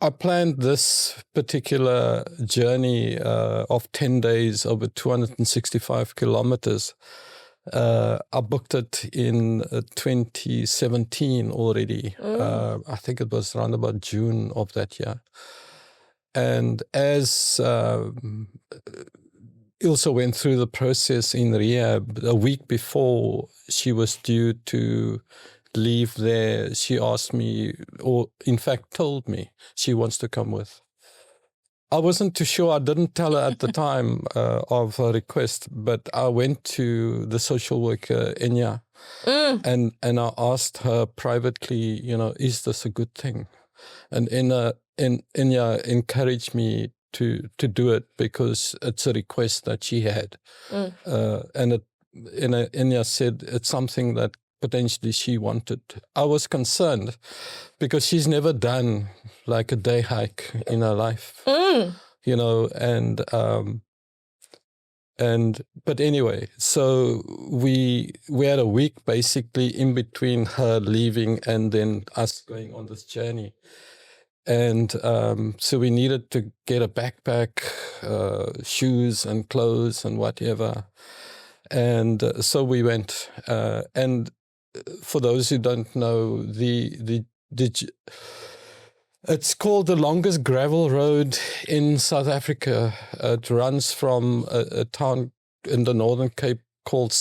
I planned this particular journey of 10 days over 265 kilometers. I booked it in 2017 already. I think it was around about June of that year. And as Ilse went through the process in rehab, a week before she was due to leave there, she asked me, or in fact told me, she wants to come with. I wasn't too sure. I didn't tell her at the time of her request, but I went to the social worker, Enya, and I asked her privately, is this a good thing? And Enya encouraged me to do it because it's a request that she had. And Enya said it's something that potentially she wanted. I was concerned because she's never done like a day hike in her life, but anyway, so we had a week basically in between her leaving and then us going on this journey. And so we needed to get a backpack, shoes and clothes and whatever. And so we went. And for those who don't know, it's called the longest gravel road in South Africa. It runs from a town in the Northern Cape called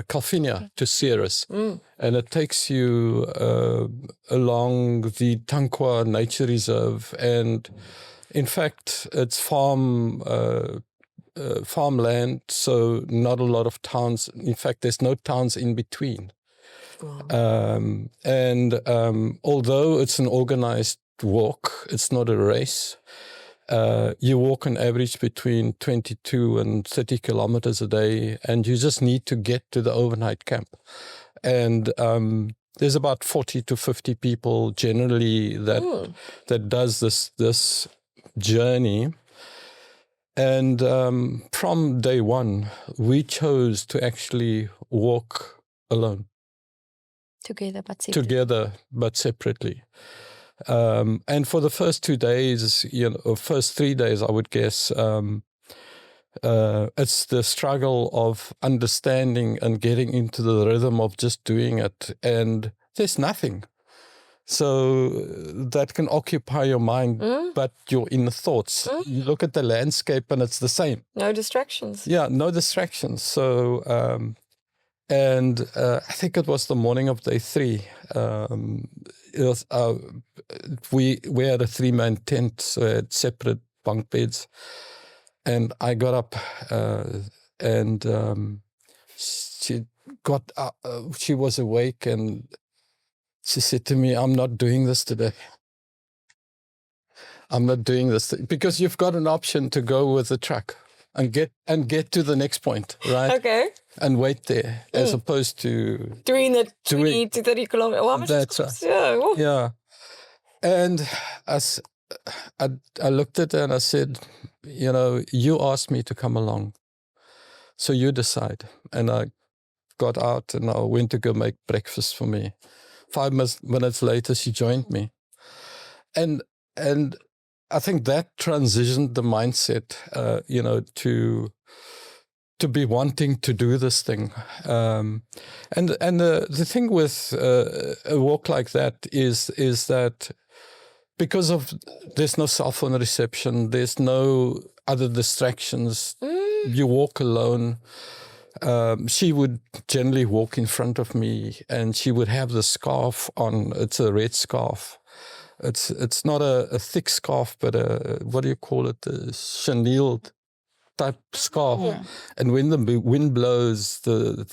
Calvinia to Ceres. And it takes you along the Tankwa Nature Reserve. And in fact, it's farmland, so not a lot of towns. In fact, there's no towns in between. And although it's an organized walk, it's not a race. You walk on average between 22 and 30 kilometers a day, and you just need to get to the overnight camp. And there's about 40 to 50 people generally that does this journey. And from day one, we chose to actually walk alone. Together but separately. And for the first 2 days, or first 3 days, I would guess, it's the struggle of understanding and getting into the rhythm of just doing it. And there's nothing. So that can occupy your mind, but your inner thoughts. You look at the landscape and it's the same. No distractions. Yeah, no distractions. So... And I think it was the morning of day 3. It was, we had a 3-man tent, so it had separate bunk beds. And I got up and she got up, she was awake and she said to me, "I'm not doing this today. I'm not doing this because you've got an option to go with the truck and get to the next point, right? Okay. And wait there, as opposed to doing the 20 to 30 kilometers. Well, that's right. Yeah. And I looked at her and I said, you asked me to come along, so you decide. And I got out and I went to go make breakfast for me. 5 minutes later, she joined me. And I think that transitioned the mindset, to be wanting to do this thing. And the thing with a walk like that is that because there's no cell phone reception, there's no other distractions, you walk alone. She would generally walk in front of me and she would have the scarf on. It's a red scarf. It's not a thick scarf, but what do you call it? A chenille type scarf. Yeah. And when the wind blows, the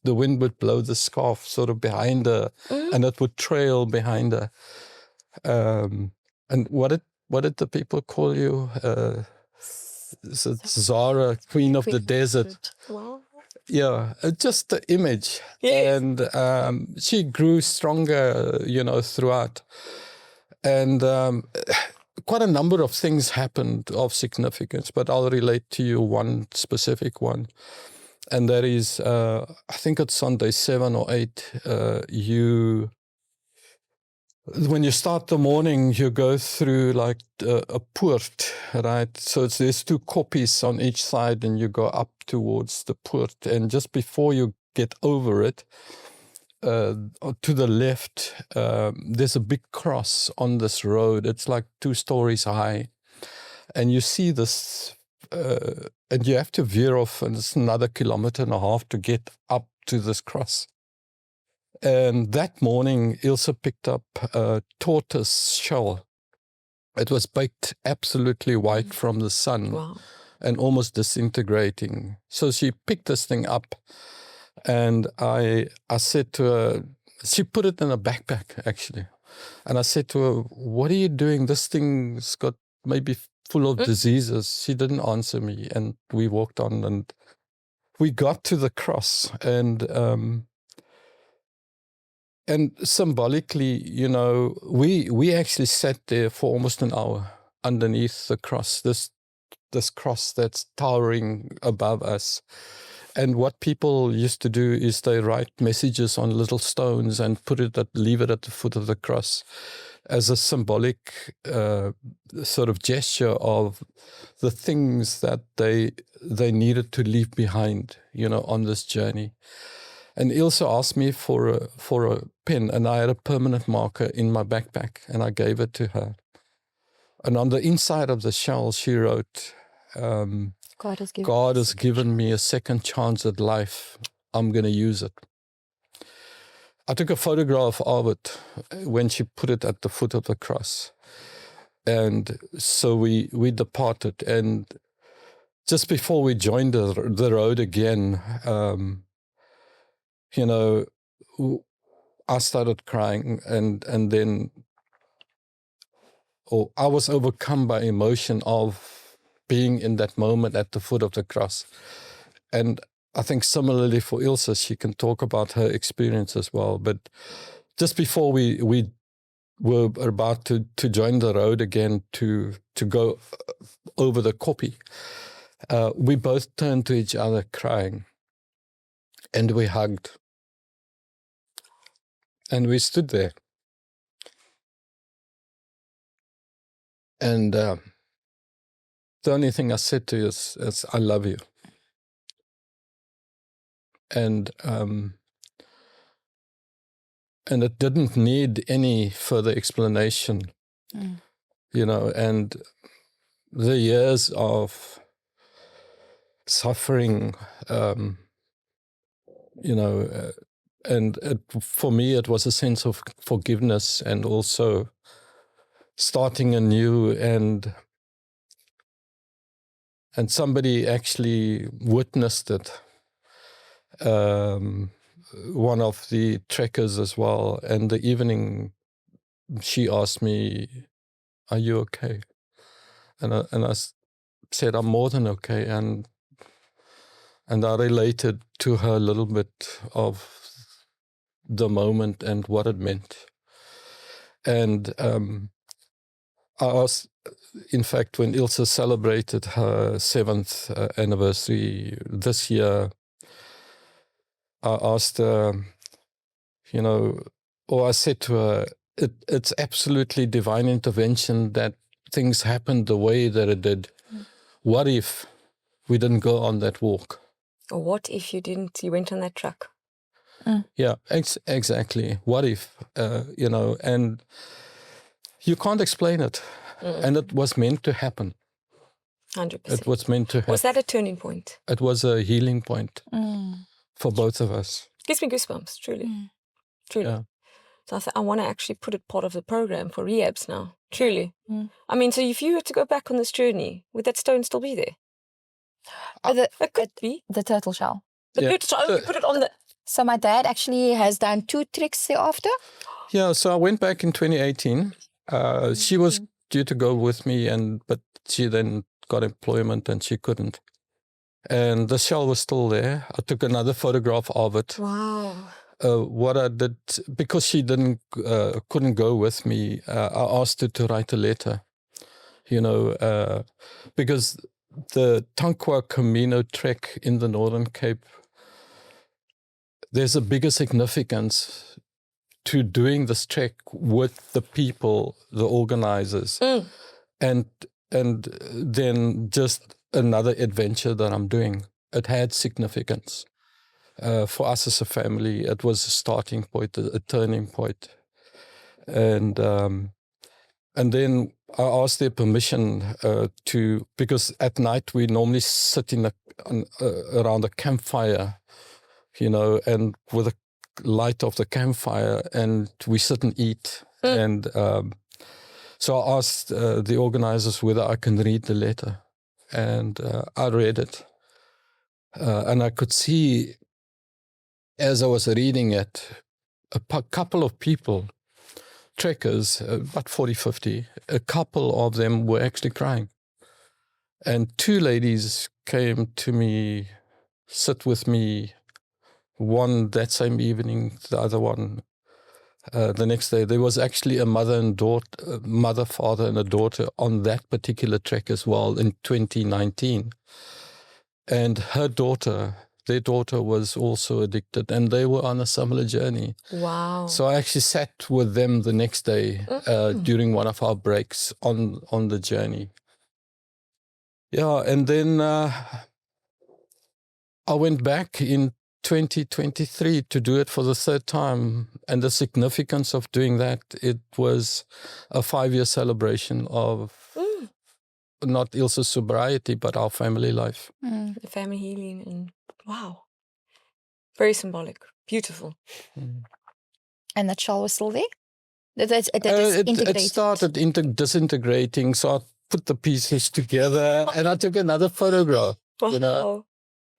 wind would blow the scarf sort of behind her, and it would trail behind her. And what did the people call you? Zara, Queen of the Desert. Wow. Yeah, just the image. Yes. And she grew stronger, throughout. And quite a number of things happened of significance, but I'll relate to you one specific one. And that is, I think it's on day 7 or 8, when you start the morning, you go through like a poort, right? So there's 2 koppies on each side and you go up towards the poort. And just before you get over it, to the left, there's a big cross on this road. It's like 2 stories high. And you see this, and you have to veer off, and it's another 1.5 kilometers to get up to this cross. And that morning, Ilse picked up a tortoise shell. It was baked absolutely white from the sun. Wow. And almost disintegrating. So she picked this thing up, and I said to her, she put it in a backpack, actually. And I said to her, what are you doing? This thing's got maybe full of diseases. She didn't answer me, and we walked on, and we got to the cross, and symbolically, you know, we actually sat there for almost an hour underneath the cross, this cross that's towering above us. And what people used to do is they write messages on little stones and leave it at the foot of the cross as a symbolic sort of gesture of the things that they needed to leave behind, you know, on this journey. And Ilse asked me for a pen, and I had a permanent marker in my backpack, and I gave it to her. And on the inside of the shell, she wrote, God has given me a second chance at life. I'm going to use it. I took a photograph of it when she put it at the foot of the cross. And so we departed. And just before we joined the road again, you know, I started crying, and then I was overcome by emotion of being in that moment at the foot of the cross. And I think similarly for Ilse, she can talk about her experience as well. But just before we were about to join the road again to go over the kopje, we both turned to each other crying, and we hugged. And we stood there. And the only thing I said to you is I love you. And it didn't need any further explanation, you know. And the years of suffering, you know, and for me it was a sense of forgiveness, and also starting anew, and somebody actually witnessed it. One of the trekkers as well. And the evening, she asked me, "Are you okay?" And I said, "I'm more than okay." And I related to her a little bit of the moment and what it meant. And I asked, in fact, when Ilse celebrated her 7th anniversary this year, I asked her, you know, or I said to her, it's absolutely divine intervention that things happened the way that it did. What if we didn't go on that walk? Or what if you went on that truck? Yeah, exactly. What if, you know, and you can't explain it. And it was meant to happen. 100%. It was meant to happen. Was that a turning point? It was a healing point for both of us. Gives me goosebumps, truly. Truly. Yeah. So I want to actually put it part of the program for rehabs now. Truly. I mean, so if you were to go back on this journey, would that stone still be there? It could be. The turtle shell. You put it on the... So my dad actually has done 2 treks thereafter. Yeah, so I went back in 2018. She was due to go with me, but she then got employment and she couldn't. And the shell was still there. I took another photograph of it. Wow. What I did, because she couldn't go with me, I asked her to write a letter, you know, because the Tankwa Camino trek in the Northern Cape, there's a bigger significance to doing this trek with the people, the organizers, and then just another adventure that I'm doing. It had significance. for us as a family, it was a starting point, a turning point. And then I asked their permission because at night we normally sit around a campfire, and with the light of the campfire, and we sit and eat. And so I asked the organizers whether I can read the letter, and I read it. And I could see, as I was reading it, a couple of people, trekkers, about 40, 50, a couple of them were actually crying. And two ladies came to me, sit with me, one that same evening, the other one the next day. There was actually a mother and daughter, mother, father, and a daughter on that particular trek as well in 2019. And their daughter was also addicted, and they were on a similar journey. Wow. So I actually sat with them the next day during one of our breaks on the journey. Yeah, and then I went back in 2023 to do it for the third time. And the significance of doing that, it was a 5-year celebration of not Ilse's sobriety, but our family life. The family healing. And wow. Very symbolic. Beautiful. And that shawl was still there? That is It integrated. started disintegrating, so I put the pieces together and I took another photograph. Wow.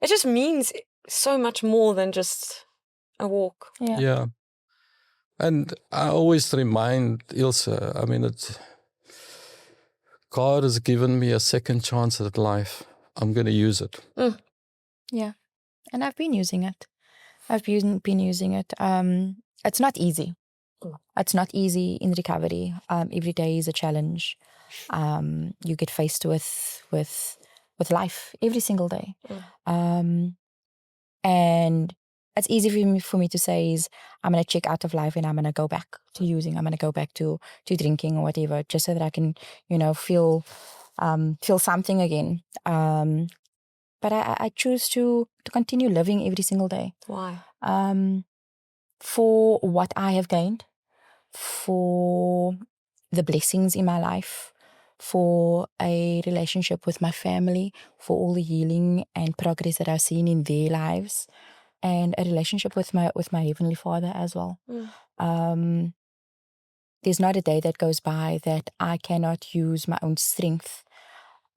It just means so much more than just a walk. Yeah. And I always remind Ilse, I mean, God has given me a second chance at life. I'm going to use it. Yeah. And I've been using it. Been using it. It's not easy. It's not easy in recovery. Every day is a challenge. You get faced with life every single day. And it's easy for me to say is I'm going to check out of life and I'm going to go back to using. I'm going to go back to drinking or whatever, just so that I can, feel something again. But I choose to continue living every single day. Why? For what I have gained, for the blessings in my life, for a relationship with my family, for all the healing and progress that I've seen in their lives, and a relationship with my Heavenly Father as well. There's not a day that goes by that I cannot use my own strength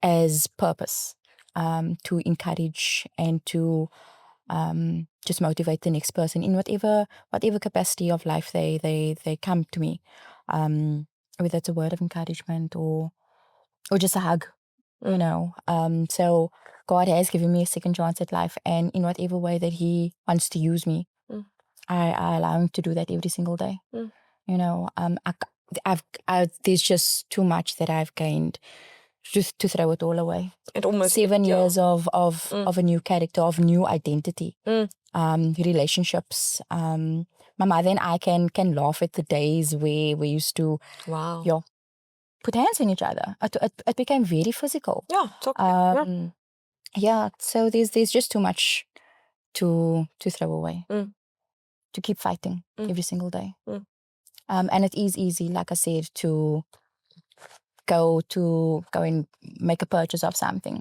as purpose to encourage and to just motivate the next person in whatever capacity of life they come to me, whether it's a word of encouragement or just a hug, so God has given me a second chance at life, and in whatever way that He wants to use me, I allow Him to do that every single day. There's just too much that I've gained just to throw it all away. It almost 7 years of a new character, of new identity, relationships. My mother and I can laugh at the days where we used to put hands on each other. It became very physical. So there's just too much to throw away, to keep fighting every single day. And it is easy, like I said, to go and make a purchase of something.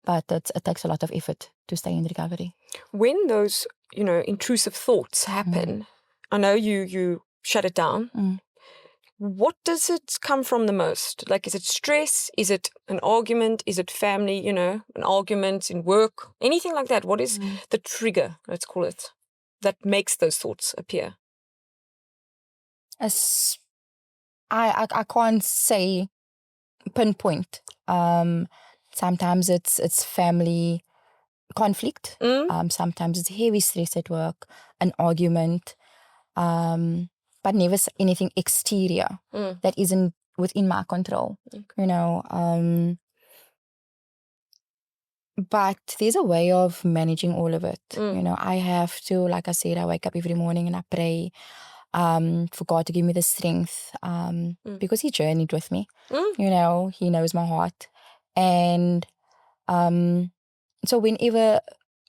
But it takes a lot of effort to stay in recovery. When those, intrusive thoughts happen, I know you shut it down. What does it come from the most? Like, is it stress? Is it an argument? Is it family, an argument in work? Anything like that? What is the trigger, let's call it, that makes those thoughts appear? I can't say pinpoint. Sometimes it's family conflict. Sometimes it's heavy stress at work, an argument, but never anything exterior that isn't within my control. But there's a way of managing all of it. I have to, like I said, I wake up every morning and I pray for God to give me the strength, because He journeyed with me. He knows my heart. And so whenever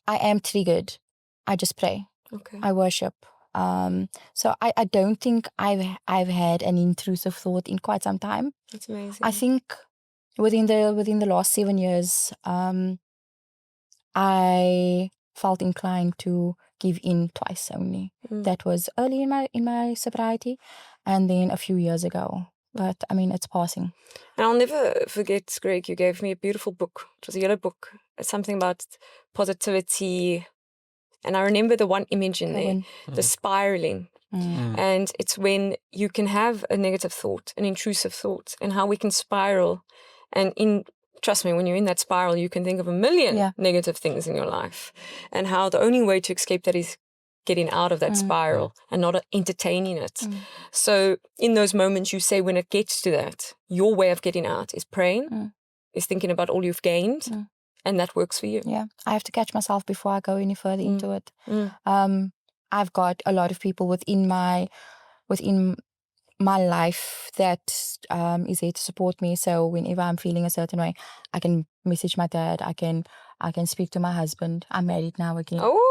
I am triggered, I just pray. Okay. I worship. So I don't think I've had an intrusive thought in quite some time. That's amazing. I think within the last 7 years, I felt inclined to give in twice only. That was early in my sobriety, and then a few years ago. But I mean, it's passing. And I'll never forget, Greg, you gave me a beautiful book. It was a yellow book. It's something about positivity. And I remember the one image in there, the spiraling. And it's when you can have a negative thought, an intrusive thought, and how we can spiral. And trust me, when you're in that spiral, you can think of a million negative things in your life. And how the only way to escape that is getting out of that spiral and not entertaining it. So in those moments, you say when it gets to that, your way of getting out is praying, is thinking about all you've gained, and that works for you. Yeah, I have to catch myself before I go any further into it. I've got a lot of people within my life that is there to support me. So whenever I'm feeling a certain way, I can message my dad. I can speak to my husband. I'm married now again. Oh,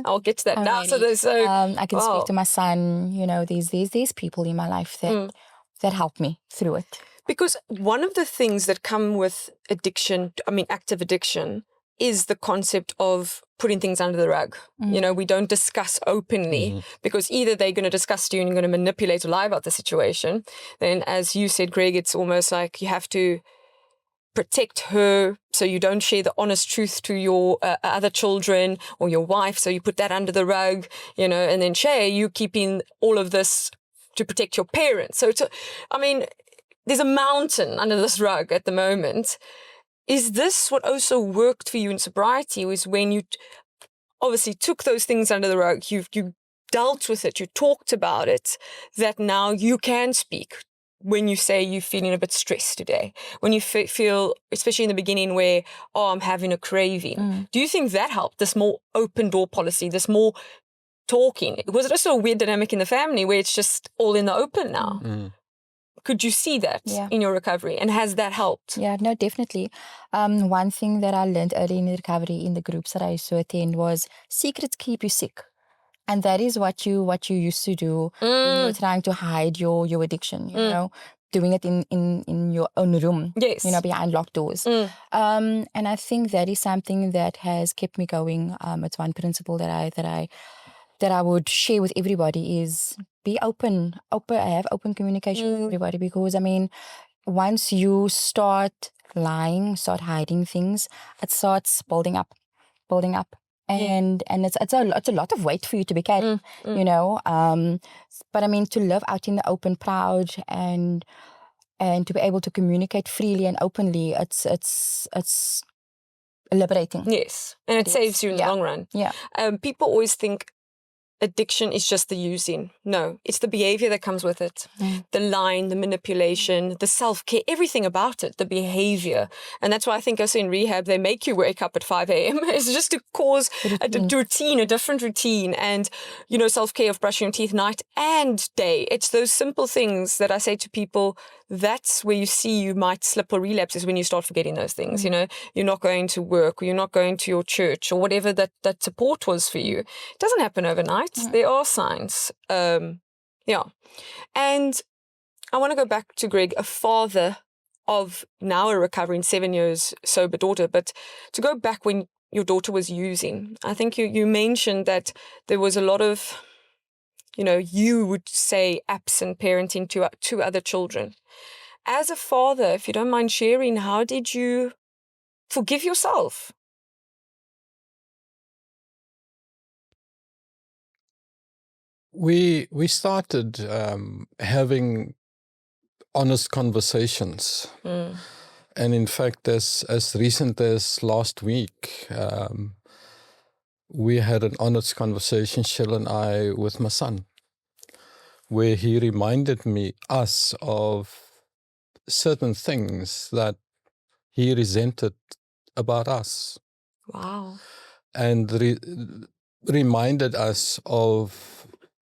I'll get to that now. I can speak to my son. You know, there's people in my life that help me through it. Because one of the things that come with addiction, active addiction, is the concept of putting things under the rug. You know, we don't discuss openly because either they're going to discuss you and you're going to manipulate or lie about the situation. Then, as you said, Greg, it's almost like you have to protect her so you don't share the honest truth to your other children or your wife. So you put that under the rug, you know, and then Shay, you keeping all of this to protect your parents. So, there's a mountain under this rug at the moment. Is this what also worked for you in sobriety? Was when you obviously took those things under the rug, you dealt with it, you talked about it, that now you can speak when you say you're feeling a bit stressed today, when you feel, especially in the beginning where, I'm having a craving. Do you think that helped, this more open door policy, this more talking? Was it also a weird dynamic in the family where it's just all in the open now? Could you see that in your recovery? And has that helped? Yeah, no, definitely. One thing that I learned early in recovery in the groups that I used to attend was secrets keep you sick. And that is what you used to do when you're trying to hide your addiction, you know, doing it in your own room, you know, behind locked doors. And I think that is something that has kept me going. It's one principle that I would share with everybody is be open, have open communication with everybody, because once you start lying, start hiding things, it starts building up. And it's a lot of weight for you to be carrying, you know. But to live out in the open, proud, and to be able to communicate freely and openly, it's liberating. Yes, and it saves you in the long run. Yeah. People always think addiction is just the using. No, it's the behavior that comes with it. The lying, the manipulation, the self-care, everything about it, the behavior. And that's why I think also in rehab, they make you wake up at 5 a.m. It's just to cause a routine, a different routine. And, you know, self-care of brushing your teeth night and day. It's those simple things that I say to people, that's where you see you might slip or relapse, is when you start forgetting those things. You know, you're not going to work, or you're not going to your church, or whatever that support was for you. It doesn't happen overnight. There are signs. And I want to go back to Greg, a father of now a recovering 7 years sober daughter, but to go back when your daughter was using, I think you mentioned that there was a lot of, you know, you would say absent parenting to two other children. As a father, if you don't mind sharing, how did you forgive yourself? We started having honest conversations, and in fact, as recent as last week, we had an honest conversation, Shell and I, with my son, where he reminded us of certain things that he resented about us. Wow. And reminded us of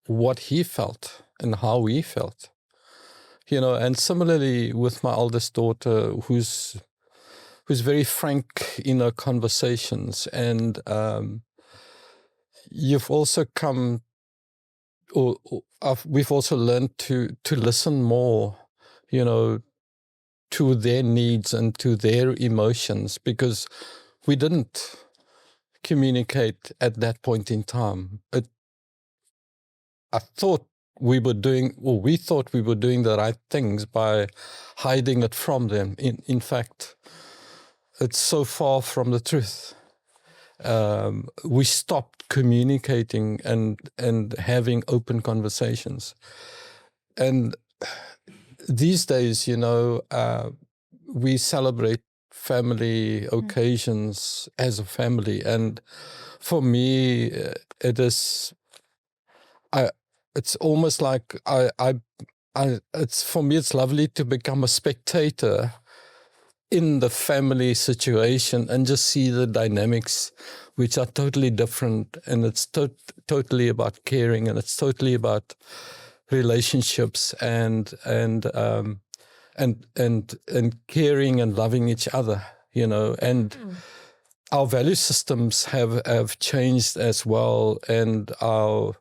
what he felt and how we felt. You know, and similarly with my eldest daughter, who's very frank in her conversations, and you've also come, we've also learned to listen more, you know, to their needs and to their emotions, because we didn't communicate at that point in time. I thought we were doing, or we thought we were doing the right things by hiding it from them. In fact, it's so far from the truth. We stopped communicating and having open conversations. And these days, you know, we celebrate family occasions as a family. And for me, it is, it's almost like it's, for me, it's lovely to become a spectator in the family situation and just see the dynamics, which are totally different. And it's totally about caring, and it's totally about relationships and caring and loving each other, you know. And our value systems have changed as well, and our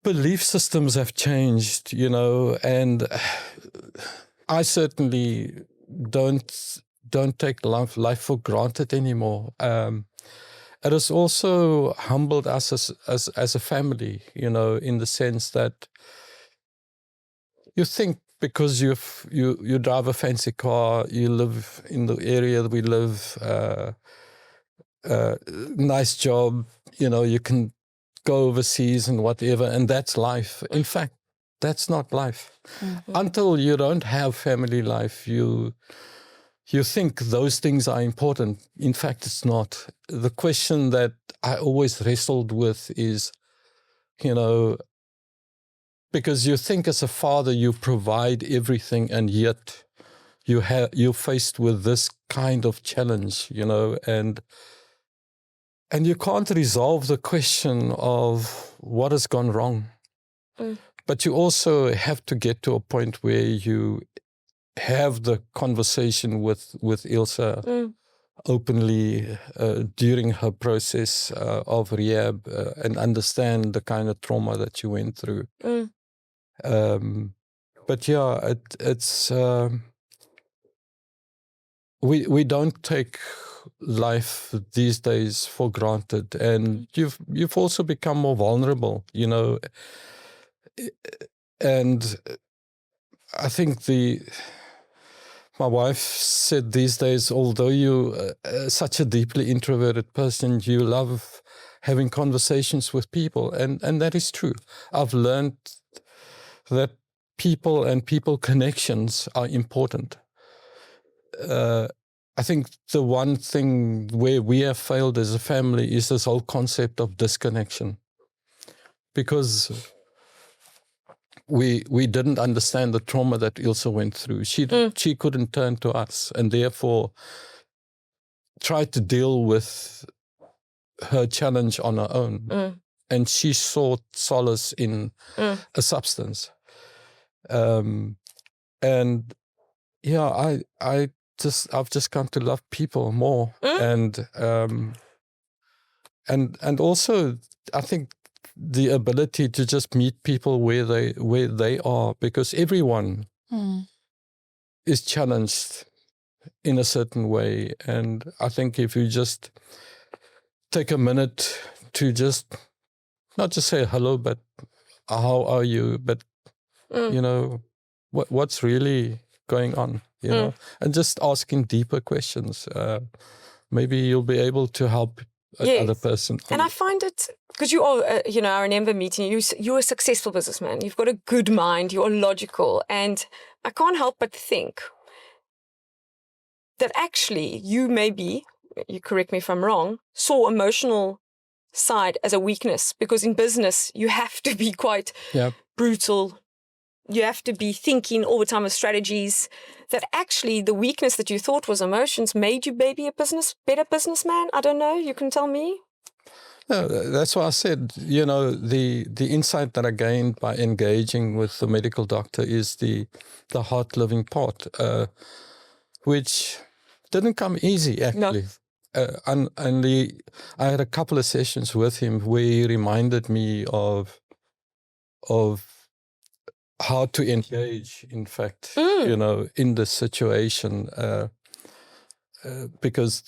belief systems have changed, you know. And I certainly don't take life for granted anymore. It has also humbled us as a family, you know, in the sense that you think, because you drive a fancy car, you live in the area that we live, nice job, you know, you can go overseas and whatever, and that's life. In fact, that's not life. Until you don't have family life, you think those things are important. In fact, it's not. The question that I always wrestled with is, you know, because you think as a father you provide everything, and yet you're faced with this kind of challenge, you know, and you can't resolve the question of what has gone wrong. But you also have to get to a point where you have the conversation with Ilse openly during her process of rehab, and understand the kind of trauma that you went through. But yeah, it's we don't take life these days for granted, and you've also become more vulnerable, you know. And I think my wife said these days, although you such a deeply introverted person, you love having conversations with people, and that is true. I've learned that people and people connections are important. I think the one thing where we have failed as a family is this whole concept of disconnection, because we didn't understand the trauma that Ilse went through. She couldn't turn to us, and therefore tried to deal with her challenge on her own. And she sought solace in a substance. And yeah, I've just come to love people more, and also I think the ability to just meet people where they are, because everyone is challenged in a certain way. And I think if you just take a minute to just not just say hello, but how are you, but you know, what's really going on, you know, and just asking deeper questions, maybe you'll be able to help another person. And I find it, because you are, you know, I remember meeting you, you're a successful businessman, you've got a good mind, you're logical, and I can't help but think that actually you maybe, you correct me if I'm wrong, saw emotional side as a weakness, because in business you have to be quite brutal. You have to be thinking all the time of strategies, that actually the weakness that you thought was emotions made you maybe a better businessman. I don't know. You can tell me. No, that's why I said, you know, the insight that I gained by engaging with the medical doctor is the heart living part, which didn't come easy, actually. I had a couple of sessions with him where he reminded me of how to engage, in fact, in the situation. Because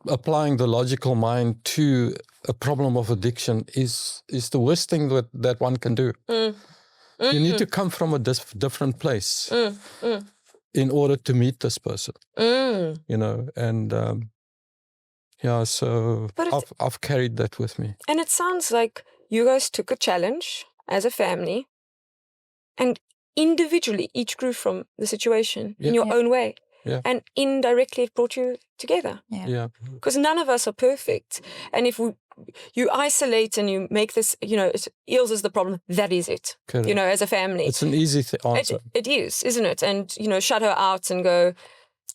applying the logical mind to a problem of addiction is the worst thing that one can do. You need to come from a different place in order to meet this person, and so I've carried that with me. And it sounds like you guys took a challenge as a family, and individually each grew from the situation in your own way. Yeah. And indirectly it brought you together. Yeah. Because none of us are perfect. And if you isolate and you make this, eels is the problem, that is it. Correct. As a family. It's an easy answer. It is, isn't it? And, shut her out and go,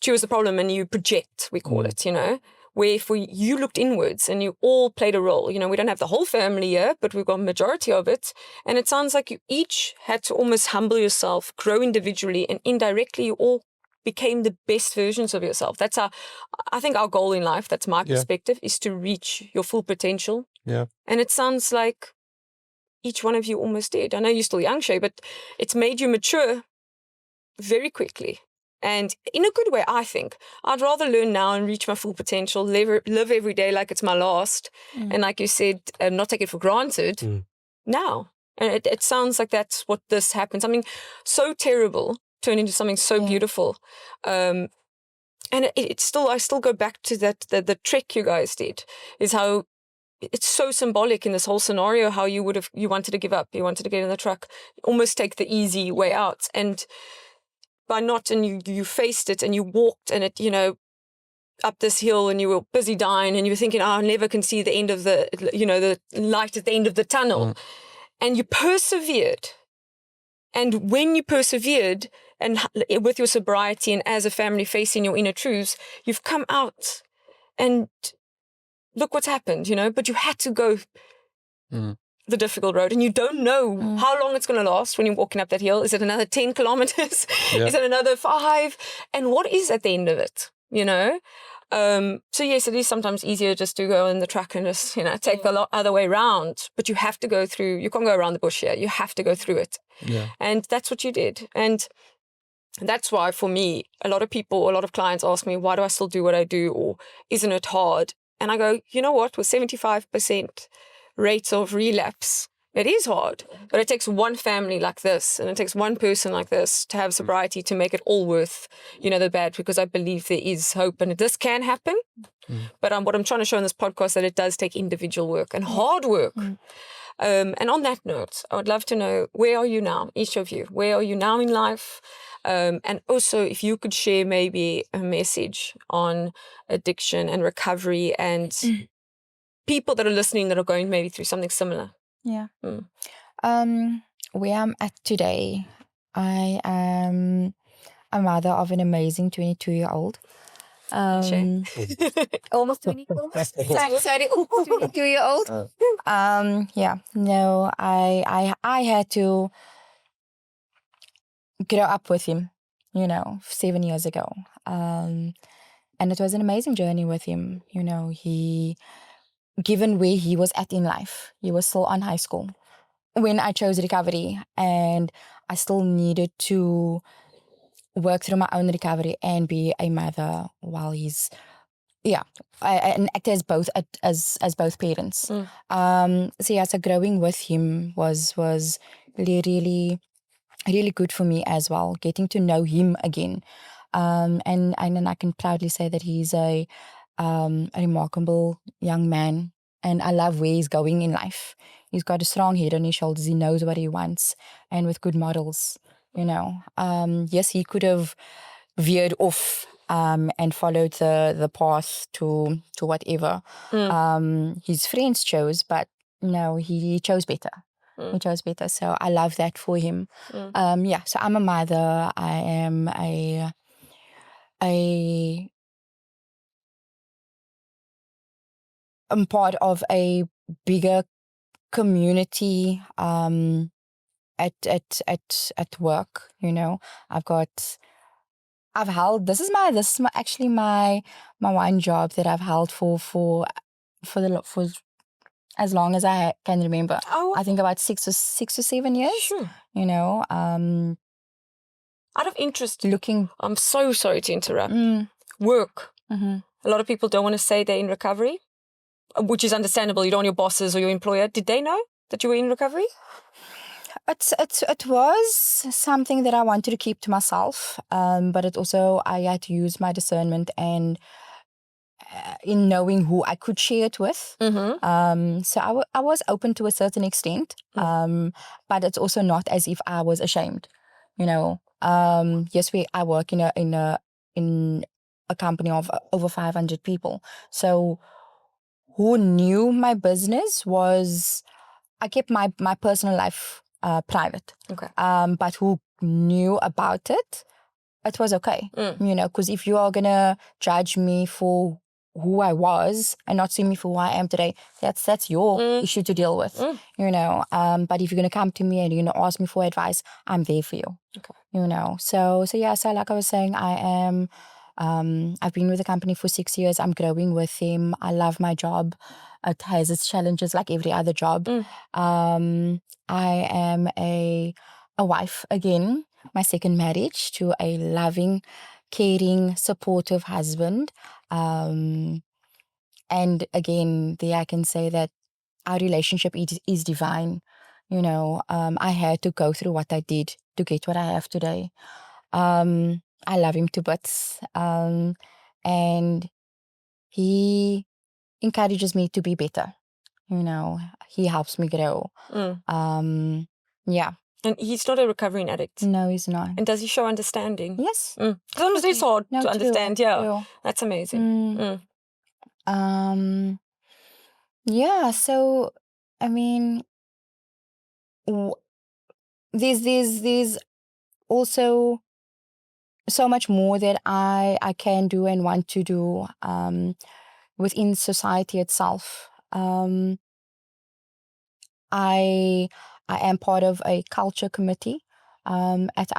she was the problem, and you project, we call it, where if you looked inwards and you all played a role, we don't have the whole family here, but we've got a majority of it. And it sounds like you each had to almost humble yourself, grow individually, and indirectly you all became the best versions of yourself. That's I think our goal in life, that's my perspective, is to reach your full potential. Yeah. And it sounds like each one of you almost did. I know you're still young, Shay, but it's made you mature very quickly. And in a good way, I think. I'd rather learn now and reach my full potential, live every day like it's my last. And like you said, not take it for granted now. And it sounds like that's what this happens. I mean, so terrible turned into something so beautiful. And I still go back to that, the trick you guys did, is how it's so symbolic in this whole scenario, how you wanted to give up, you wanted to get in the truck, almost take the easy way out. And by not, and you faced it and you walked and it, up this hill and you were busy dying and you were thinking, I never can see the end of the light at the end of the tunnel. And you persevered. And when you persevered and with your sobriety and as a family facing your inner truths, you've come out and look what's happened, but you had to go the difficult road, and you don't know how long it's going to last when you're walking up that hill. Is it another 10 kilometers? Yeah. Is it another 5? And what is at the end of it, So yes, it is sometimes easier just to go in the truck and just, take the other way around. But you have to go through, you can't go around the bush here. You have to go through it. Yeah. And that's what you did. And that's why for me, a lot of clients ask me, why do I still do what I do? Or isn't it hard? And I go, you know what, with 75% rates of relapse, it is hard, but it takes one family like this and it takes one person like this to have sobriety to make it all worth, the bad, because I believe there is hope and this can happen. But what I'm trying to show in this podcast that it does take individual work and hard work. And on that note, I would love to know, where are you now, each of you? Where are you now in life? And also if you could share maybe a message on addiction and recovery and people that are listening that are going maybe through something similar. Yeah. Where I'm at today, I am a mother of an amazing 22-year-old. Almost 24. Sorry, 22-year-old. I had to grow up with him, 7 years ago. And it was an amazing journey with him. Given where he was at in life, he was still on high school when I chose recovery, and I still needed to work through my own recovery and be a mother while he's and act as both parents. So growing with him was really, really good for me as well, getting to know him again. And I can proudly say that he's a remarkable young man, and I love where he's going in life. He's got a strong head on his shoulders. He knows what he wants, and with good models, Yes, he could have veered off and followed the path to whatever his friends chose, but no, he chose better. He chose better. So I love that for him. So I'm a mother. I am I'm part of a bigger community at work. I've got I've held. This is my actually my one job that I've held for as long as I can remember. Oh, I think about 6 or 7 years. sure. You know, Out of interest, looking. I'm so sorry to interrupt. Mm, Work. mm-hmm. A lot of people don't want to say they're in recovery, which is understandable. You don't want your bosses or your employer. Did they know that you were in recovery? It was something that I wanted to keep to myself, but it also I had to use my discernment and in knowing who I could share it with. So I was open to a certain extent, but it's also not as if I was ashamed. You know, yes, I work in a company of over 500 people. So who knew my business was I kept my personal life private. Okay. But who knew about it, it was okay. You know, because if you are gonna judge me for who I was and not see me for who I am today, that's your issue to deal with. You know, but if you're gonna come to me and you're gonna ask me for advice, I'm there for you. Okay. You know, so yeah, so like I was saying, I am. I've been with the company for 6 years. I'm growing with them. I love my job. It has its challenges like every other job. I am a wife again, my second marriage to a loving, caring, supportive husband. And again, there I can say that our relationship is divine. You know, I had to go through what I did to get what I have today. I love him to bits. And he encourages me to be better. You know, he helps me grow. Yeah. And he's not a recovering addict. No, he's not. And does he show understanding? Yes. Sometimes it's hard to true, understand. Yeah. true. That's amazing. Yeah, so I mean, there's also so much more that I can do and want to do within society itself. I am part of a culture committee at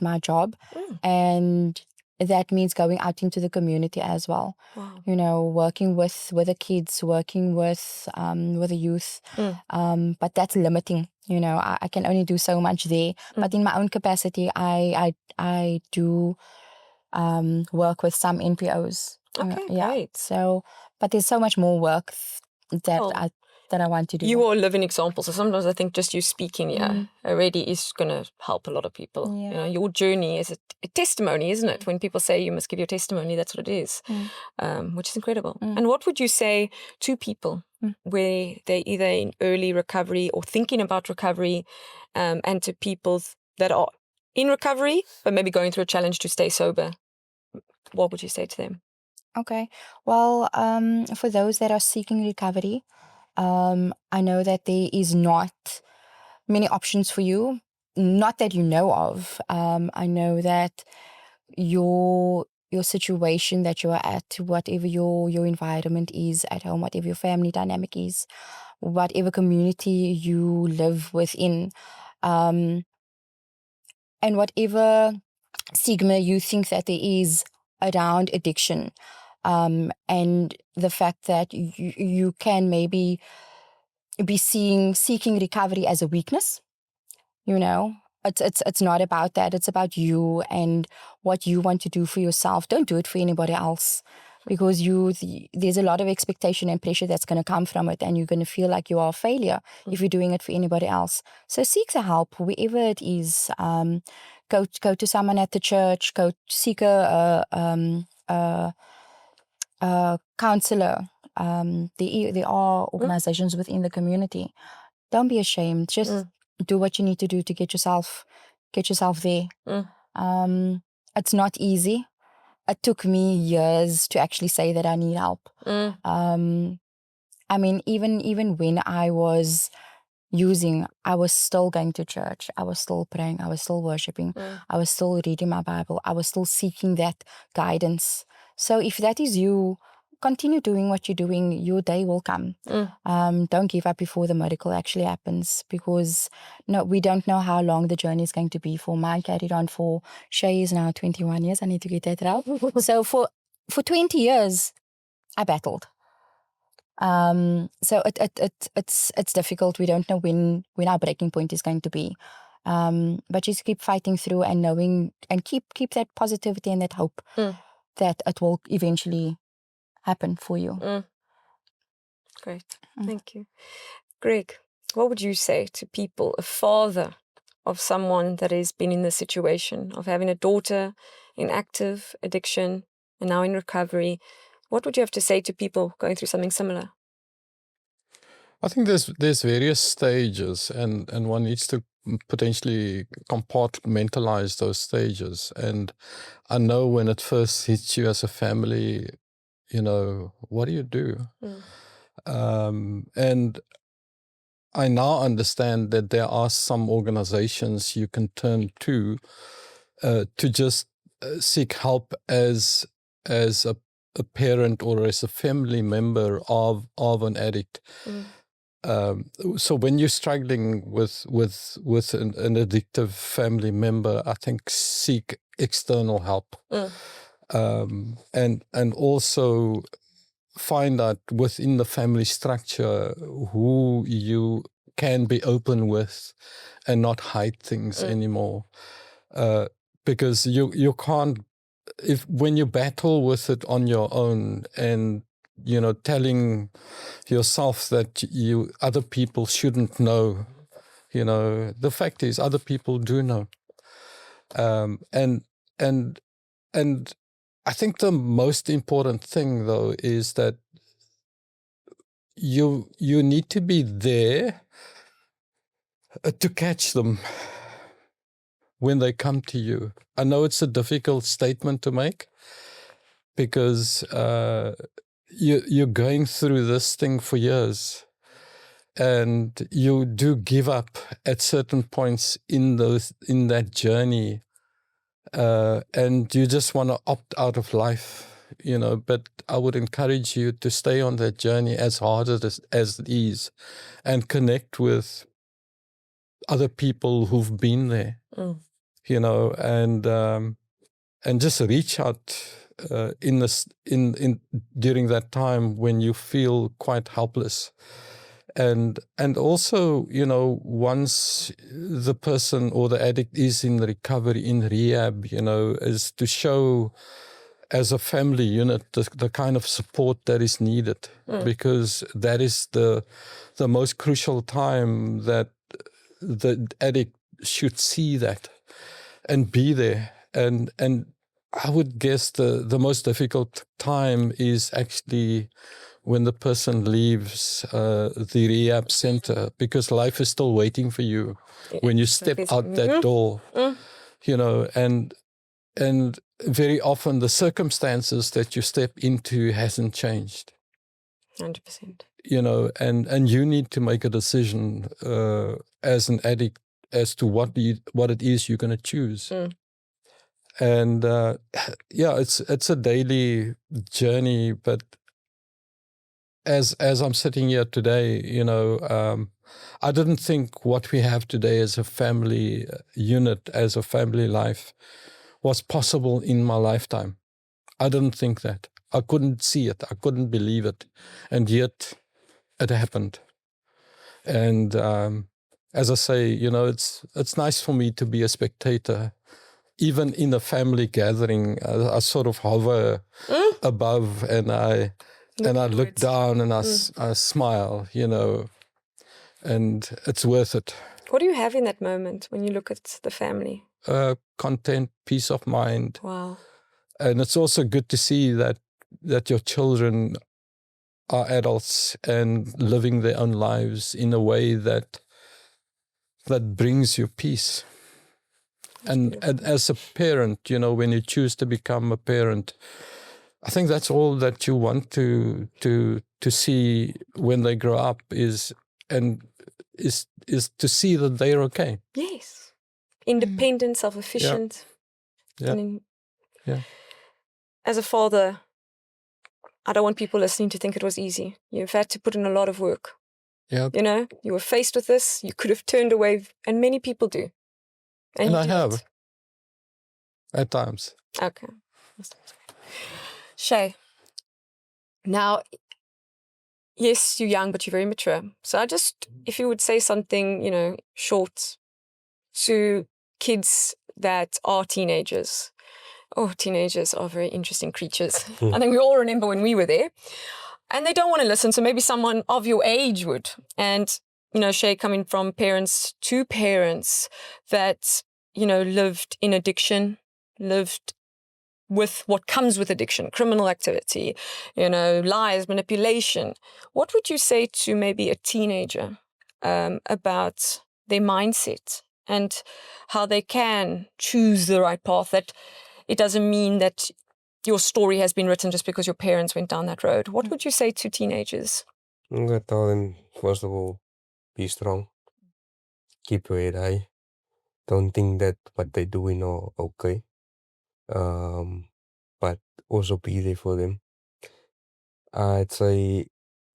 my job, and that means going out into the community as well. Wow. You know, working with the kids, working with the youth, but that's limiting. You know, I can only do so much there. But in my own capacity, I do work with some NPOs. Okay, Yeah. great. So, but there's so much more work that Well, I want to do. You are a living example. So sometimes I think just you speaking here already is going to help a lot of people. Yeah. You know, your journey is a testimony, isn't it? When people say you must give your testimony, that's what it is, which is incredible. And what would you say to people where they're either in early recovery or thinking about recovery, and to people that are in recovery but maybe going through a challenge to stay sober? What would you say to them? Okay. Well, for those that are seeking recovery, I know that there is not many options for you. Not that you know of. I know that your situation that you are at, whatever your environment is at home, whatever your family dynamic is, whatever community you live within, and whatever stigma you think that there is around addiction, and the fact that you can maybe be seeking recovery as a weakness. You know, it's not about that. It's about you and what you want to do for yourself. Don't do it for anybody else, because there's a lot of expectation and pressure that's going to come from it, and you're going to feel like you are a failure if you're doing it for anybody else. So seek the help wherever it is. Go to someone at the church. Go seek a counselor. There are organizations within the community. Don't be ashamed. Just do what you need to do to get yourself there. It's not easy. It took me years to actually say that I need help. I mean, even when I was using, I was still going to church. I was still praying. I was still worshiping. I was still reading my Bible. I was still seeking that guidance. So if that is you, continue doing what you're doing. Your day will come. Don't give up before the miracle actually happens, because we don't know how long the journey is going to be for. Mine carried on for, Shay is now 21 years. I need to get that right. So for 20 years, I battled. So it's difficult. We don't know when our breaking point is going to be. But just keep fighting through and knowing, and keep that positivity and that hope that it will eventually happen for you. Great. Thank you. Greg, what would you say to people, a father of someone that has been in the situation of having a daughter in active addiction and now in recovery? What would you have to say to people going through something similar? I think there's various stages, and one needs to potentially compartmentalize those stages. And I know when it first hits you as a family, what do you do? And I now understand that there are some organizations you can turn to just seek help as a parent or as a family member of an addict. So when you're struggling with an addictive family member, I think seek external help, and also find out within the family structure who you can be open with and not hide things anymore, because you can't, when you battle with it on your own and telling yourself that other people shouldn't know, the fact is other people do know, and I think the most important thing though is that you need to be there to catch them when they come to you. I know it's a difficult statement to make, because you're going through this thing for years, and you do give up at certain points in that journey, and you just want to opt out of life, but I would encourage you to stay on that journey as hard as it is, and connect with other people who've been there, and just reach out during that time when you feel quite helpless. And also, once the person or the addict is in recovery, in rehab, is to show as a family unit the kind of support that is needed, because that is the most crucial time that the addict should see that and be there. And I would guess the most difficult time is actually when the person leaves the rehab center, because life is still waiting for you when you step out that door, and very often the circumstances that you step into hasn't changed. 100%. And you need to make a decision as an addict as to what it is you're going to choose. And it's a daily journey. But as I'm sitting here today, I didn't think what we have today as a family unit, as a family life, was possible in my lifetime. I didn't think that. I couldn't see it. I couldn't believe it. And yet it happened. And as I say, it's nice for me to be a spectator. Even in a family gathering, I sort of hover above, and I look down and I smile, and it's worth it. What do you have in that moment when you look at the family? Content, peace of mind. Wow. And it's also good to see that your children are adults and living their own lives in a way that brings you peace. And as a parent, when you choose to become a parent, I think that's all that you want to see when they grow up is to see that they're okay. Yes. Independent, self-efficient. Yeah. Yeah. As a father, I don't want people listening to think it was easy. You've had to put in a lot of work. Yeah, You know, you were faced with this. You could have turned away, and many people do. and you I did have it. at times. Okay. Shay, now, yes, you're young, but you're very mature. So if you would say something, short to kids that are teenagers. Oh, teenagers are very interesting creatures. I think we all remember when we were there. And they don't want to listen, so maybe someone of your age would. And, Shay, coming from parents to parents that, lived in addiction, lived with what comes with addiction, criminal activity, lies, manipulation. What would you say to maybe a teenager about their mindset and how they can choose the right path? That it doesn't mean that your story has been written just because your parents went down that road. What would you say to teenagers? I'm gonna tell them, first of all, be strong. Keep your head high. Don't think that what they're doing are okay. But also be there for them. I'd say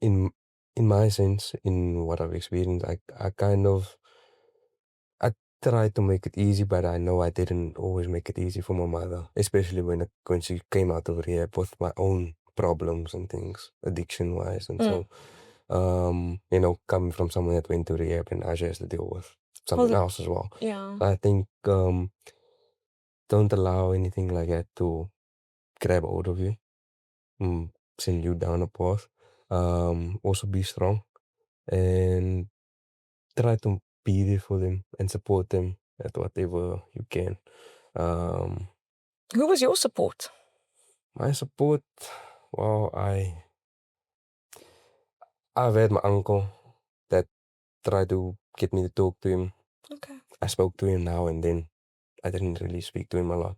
in my sense, in what I've experienced, I tried to make it easy, but I know I didn't always make it easy for my mother, especially when she came out of rehab with my own problems and things, addiction wise. And so, coming from someone that went to rehab and Aja has to deal with someone else as well. Yeah. I think don't allow anything like that to grab hold of you, send you down a path. Also be strong and try to be there for them and support them at whatever you can. Who was your support? My support, well, I've had my uncle that tried to get me to talk to him. Okay. I spoke to him now and then. I didn't really speak to him a lot.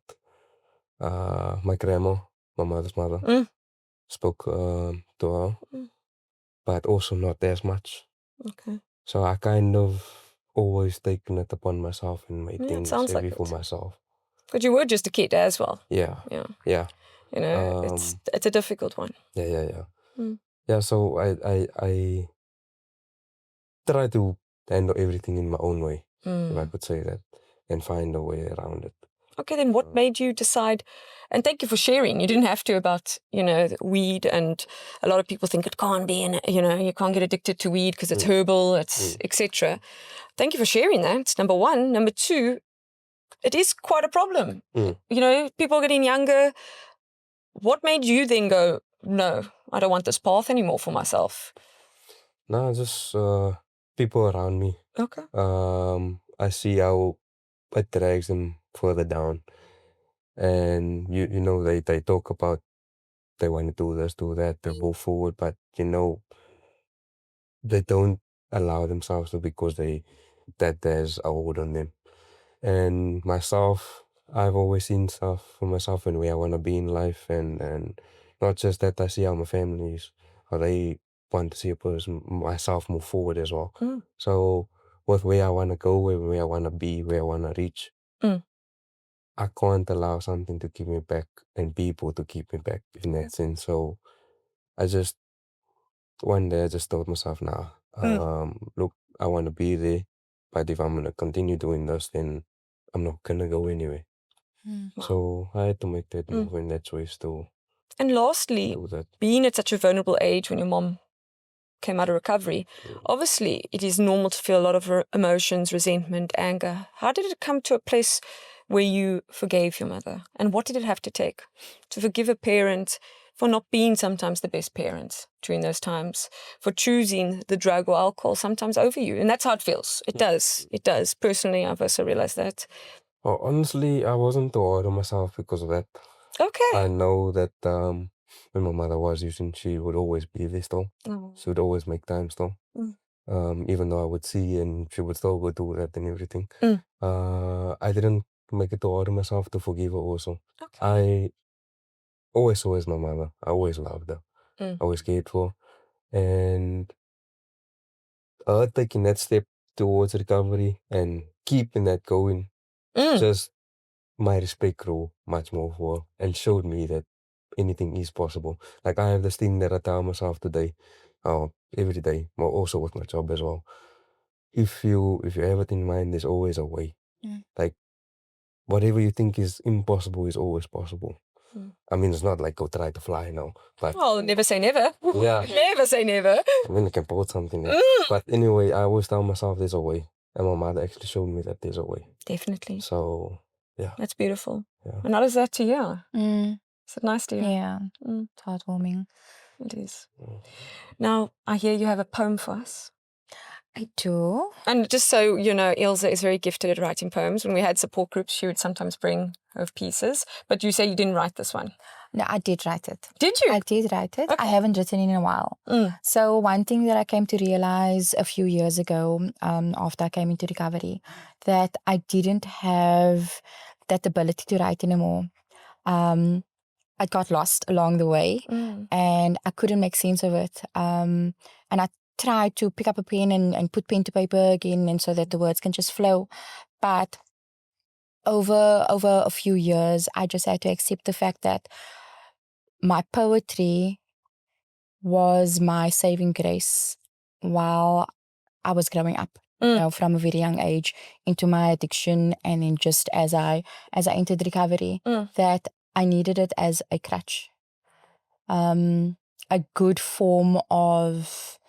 My grandma, my mother's mother, spoke to her, but also not as much. Okay. So I kind of always taken it upon myself and made things sounds heavy like for it. myself. But you were just a kid as well. Yeah. Yeah. Yeah. It's a difficult one. Yeah. Yeah, so I try to handle everything in my own way, if I could say that, and find a way around it. Okay, then what made you decide? And thank you for sharing. You didn't have to about, the weed, and a lot of people think it can't be, and you can't get addicted to weed because it's herbal, it's etc. Thank you for sharing that. Number one. Number two, it is quite a problem. People are getting younger. What made you then go, no, I don't want this path anymore for myself? No, just people around me. Okay. I see how it drags them further down. And they talk about they want to do this, do that, they move forward, but they don't allow themselves to because that there's a hold on them. And myself, I've always seen stuff for myself and where I want to be in life, and not just that, I see how my family is, how they want to see a person, myself move forward as well. So with where I want to go, where I want to be, where I want to reach, I can't allow something to keep me back and people to keep me back in that sense. So one day I just told myself, nah, look, I want to be there, but if I'm going to continue doing this, then I'm not going to go anywhere. So I had to make that move and that choice to And lastly, do that. being at such a vulnerable age when your mom came out of recovery, obviously it is normal to feel a lot of emotions, resentment, anger. How did it come to a place where you forgave your mother? And what did it have to take to forgive a parent for not being sometimes the best parent during those times, for choosing the drug or alcohol sometimes over you? And that's how it feels. It does. It does. Personally, I've also realized that. Well, honestly, I wasn't too hard on myself because of that. Okay. I know that when my mother was using, she would always be there still. She would always make time still. Even though I would see and she would still go do that and everything. I didn't make it too hard on myself to forgive her also. Okay. I always saw her as my mother. I always loved her. I always cared for her. And her taking that step towards recovery and keeping that going, just my respect grew much more for her and showed me that anything is possible. Like I have this thing that I tell myself today, every day, well, also with my job as well. If you have it in mind, there's always a way. Mm. Like whatever you think is impossible is always possible. Mm. I mean, it's not like go try to fly now, but Well, never say never. yeah, Never say never. I mean, I can build something there. But anyway, I always tell myself there's a way, and my mother actually showed me that there's a way. Definitely. So yeah, That's beautiful. Yeah. And how is that to hear? Mm. Is it nice to hear? Yeah. Mm. It's heartwarming. It is. Mm. Now, I hear you have a poem for us. I do. And just so you know, Ilse is very gifted at writing poems. When we had support groups, she would sometimes bring her pieces. But you say you didn't write this one. No, I did write it. Did you? I did write it. Okay. I haven't written in a while. Mm. So one thing that I came to realize a few years ago, after I came into recovery, that I didn't have that ability to write anymore. I got lost along the way, and I couldn't make sense of it. And I tried to pick up a pen and put pen to paper again, and so that the words can just flow. But over a few years, I just had to accept the fact that my poetry was my saving grace while I was growing up. You know, from a very young age into my addiction, and then just as I entered recovery, that I needed it as a crutch, a good form of,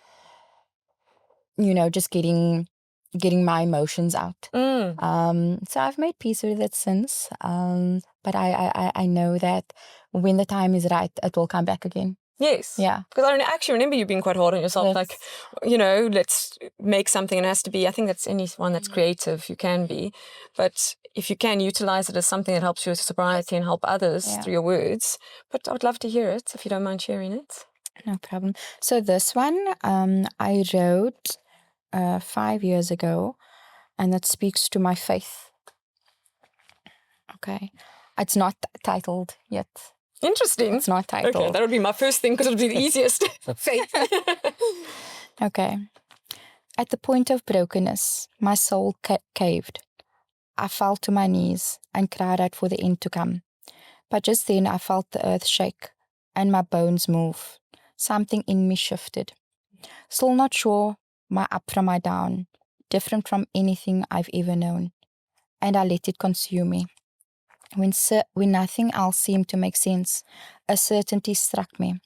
you know, just getting my emotions out. So I've made peace with it since, but I know that when the time is right, it will come back again. Yes. Yeah. Because I actually remember you being quite hard on yourself. Yes. Like, you know, let's make something, and it has to be, I think that's anyone that's creative, you can be. But if you can utilize it as something that helps your sobriety and help others through your words. But I would love to hear it if you don't mind sharing it. No problem. So this one I wrote 5 years ago, and that speaks to my faith. Okay. It's not titled yet. Interesting. It's not titled. Okay, that would be my first thing because it would be the easiest. Faith. Okay. At the point of brokenness, my soul caved. I fell to my knees and cried out for the end to come. But just then I felt the earth shake and my bones move. Something in me shifted. Still not sure my up from my down, different from anything I've ever known. And I let it consume me. When nothing else seemed to make sense, a certainty struck me.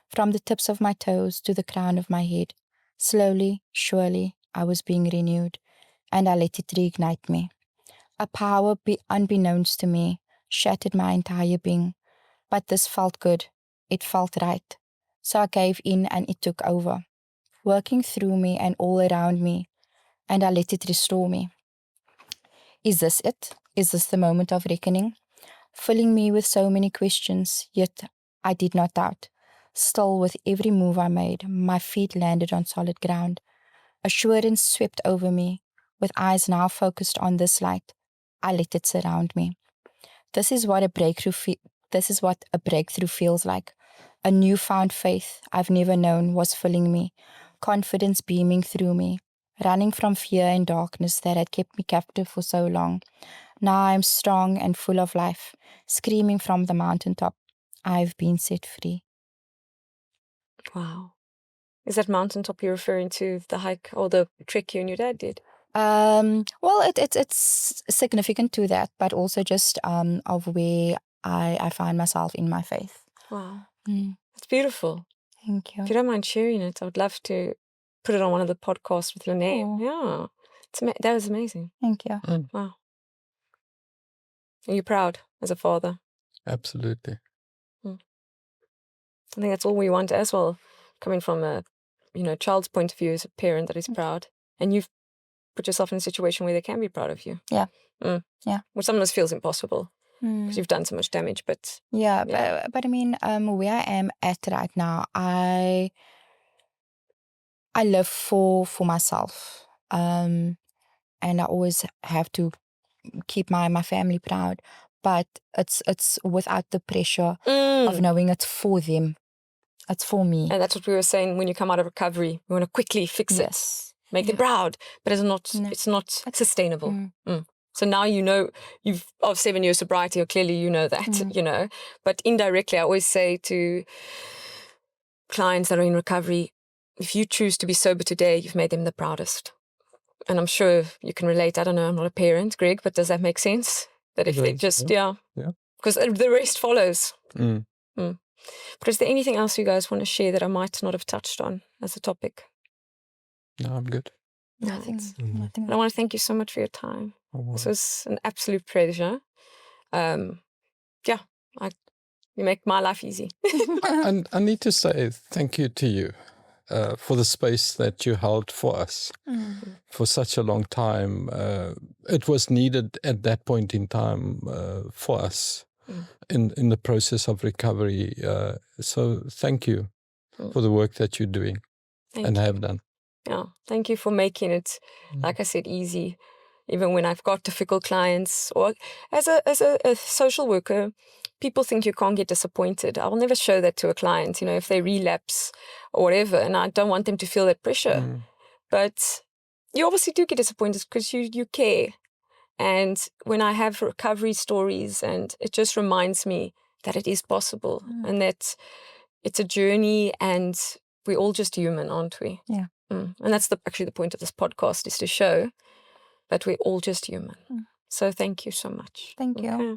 From the tips of my toes to the crown of my head, slowly, surely, I was being renewed, and I let it reignite me. A power unbeknownst to me shattered my entire being, but this felt good. It felt right. So I gave in and it took over, working through me and all around me, and I let it restore me. Is this it? Is this the moment of reckoning? Filling me with so many questions, yet I did not doubt. Still, with every move I made, my feet landed on solid ground. Assurance swept over me. With eyes now focused on this light, I let it surround me. This is what a breakthrough feels like. A newfound faith I've never known was filling me, confidence beaming through me, running from fear and darkness that had kept me captive for so long. Now I am strong and full of life, screaming from the mountaintop, I've been set free. Wow. Is that mountaintop you're referring to, the hike or the trek you and your dad did? Well, it's significant to that, but also just of where I find myself in my faith. Wow. Mm. It's beautiful. Thank you. If you don't mind sharing it, I would love to put it on one of the podcasts with your name. Oh. Yeah. That was amazing. Thank you. Wow. Are you proud as a father? Absolutely. I think that's all we want as well, coming from a child's point of view as a parent that is proud. And you've put yourself in a situation where they can be proud of you. Yeah. Yeah. Which sometimes feels impossible because you've done so much damage. But yeah. But I mean, where I am at right now, I live for myself. And I always have to keep my family proud. But it's without the pressure of knowing it's for them. It's for me. And that's what we were saying when you come out of recovery. We want to quickly fix it. Make them proud. But it's not sustainable. So now you know, you've of 7 years sobriety, or clearly you know that, you know. But indirectly, I always say to clients that are in recovery, if you choose to be sober today, you've made them the proudest. And I'm sure you can relate. I don't know, I'm not a parent, Greg, but does that make sense? That if they just, Yeah. because the rest follows. Mm. But is there anything else you guys want to share that I might not have touched on as a topic? No, I'm good. Nothing. But I want to thank you so much for your time. Oh, This was an absolute pleasure. You make my life easy. And I need to say thank you to you for the space that you held for us for such a long time. It was needed at that point in time for us in the process of recovery. So thank you for the work that you're doing and have done. Yeah, thank you for making it, like I said, easy. Even when I've got difficult clients, or as a social worker, people think you can't get disappointed. I will never show that to a client, you know, if they relapse or whatever, and I don't want them to feel that pressure. But you obviously do get disappointed because you care. And when I have recovery stories, and it just reminds me that it is possible and that it's a journey, and we're all just human, aren't we? Yeah. And that's actually the point of this podcast, is to show that we're all just human. So thank you so much. Thank you. Okay.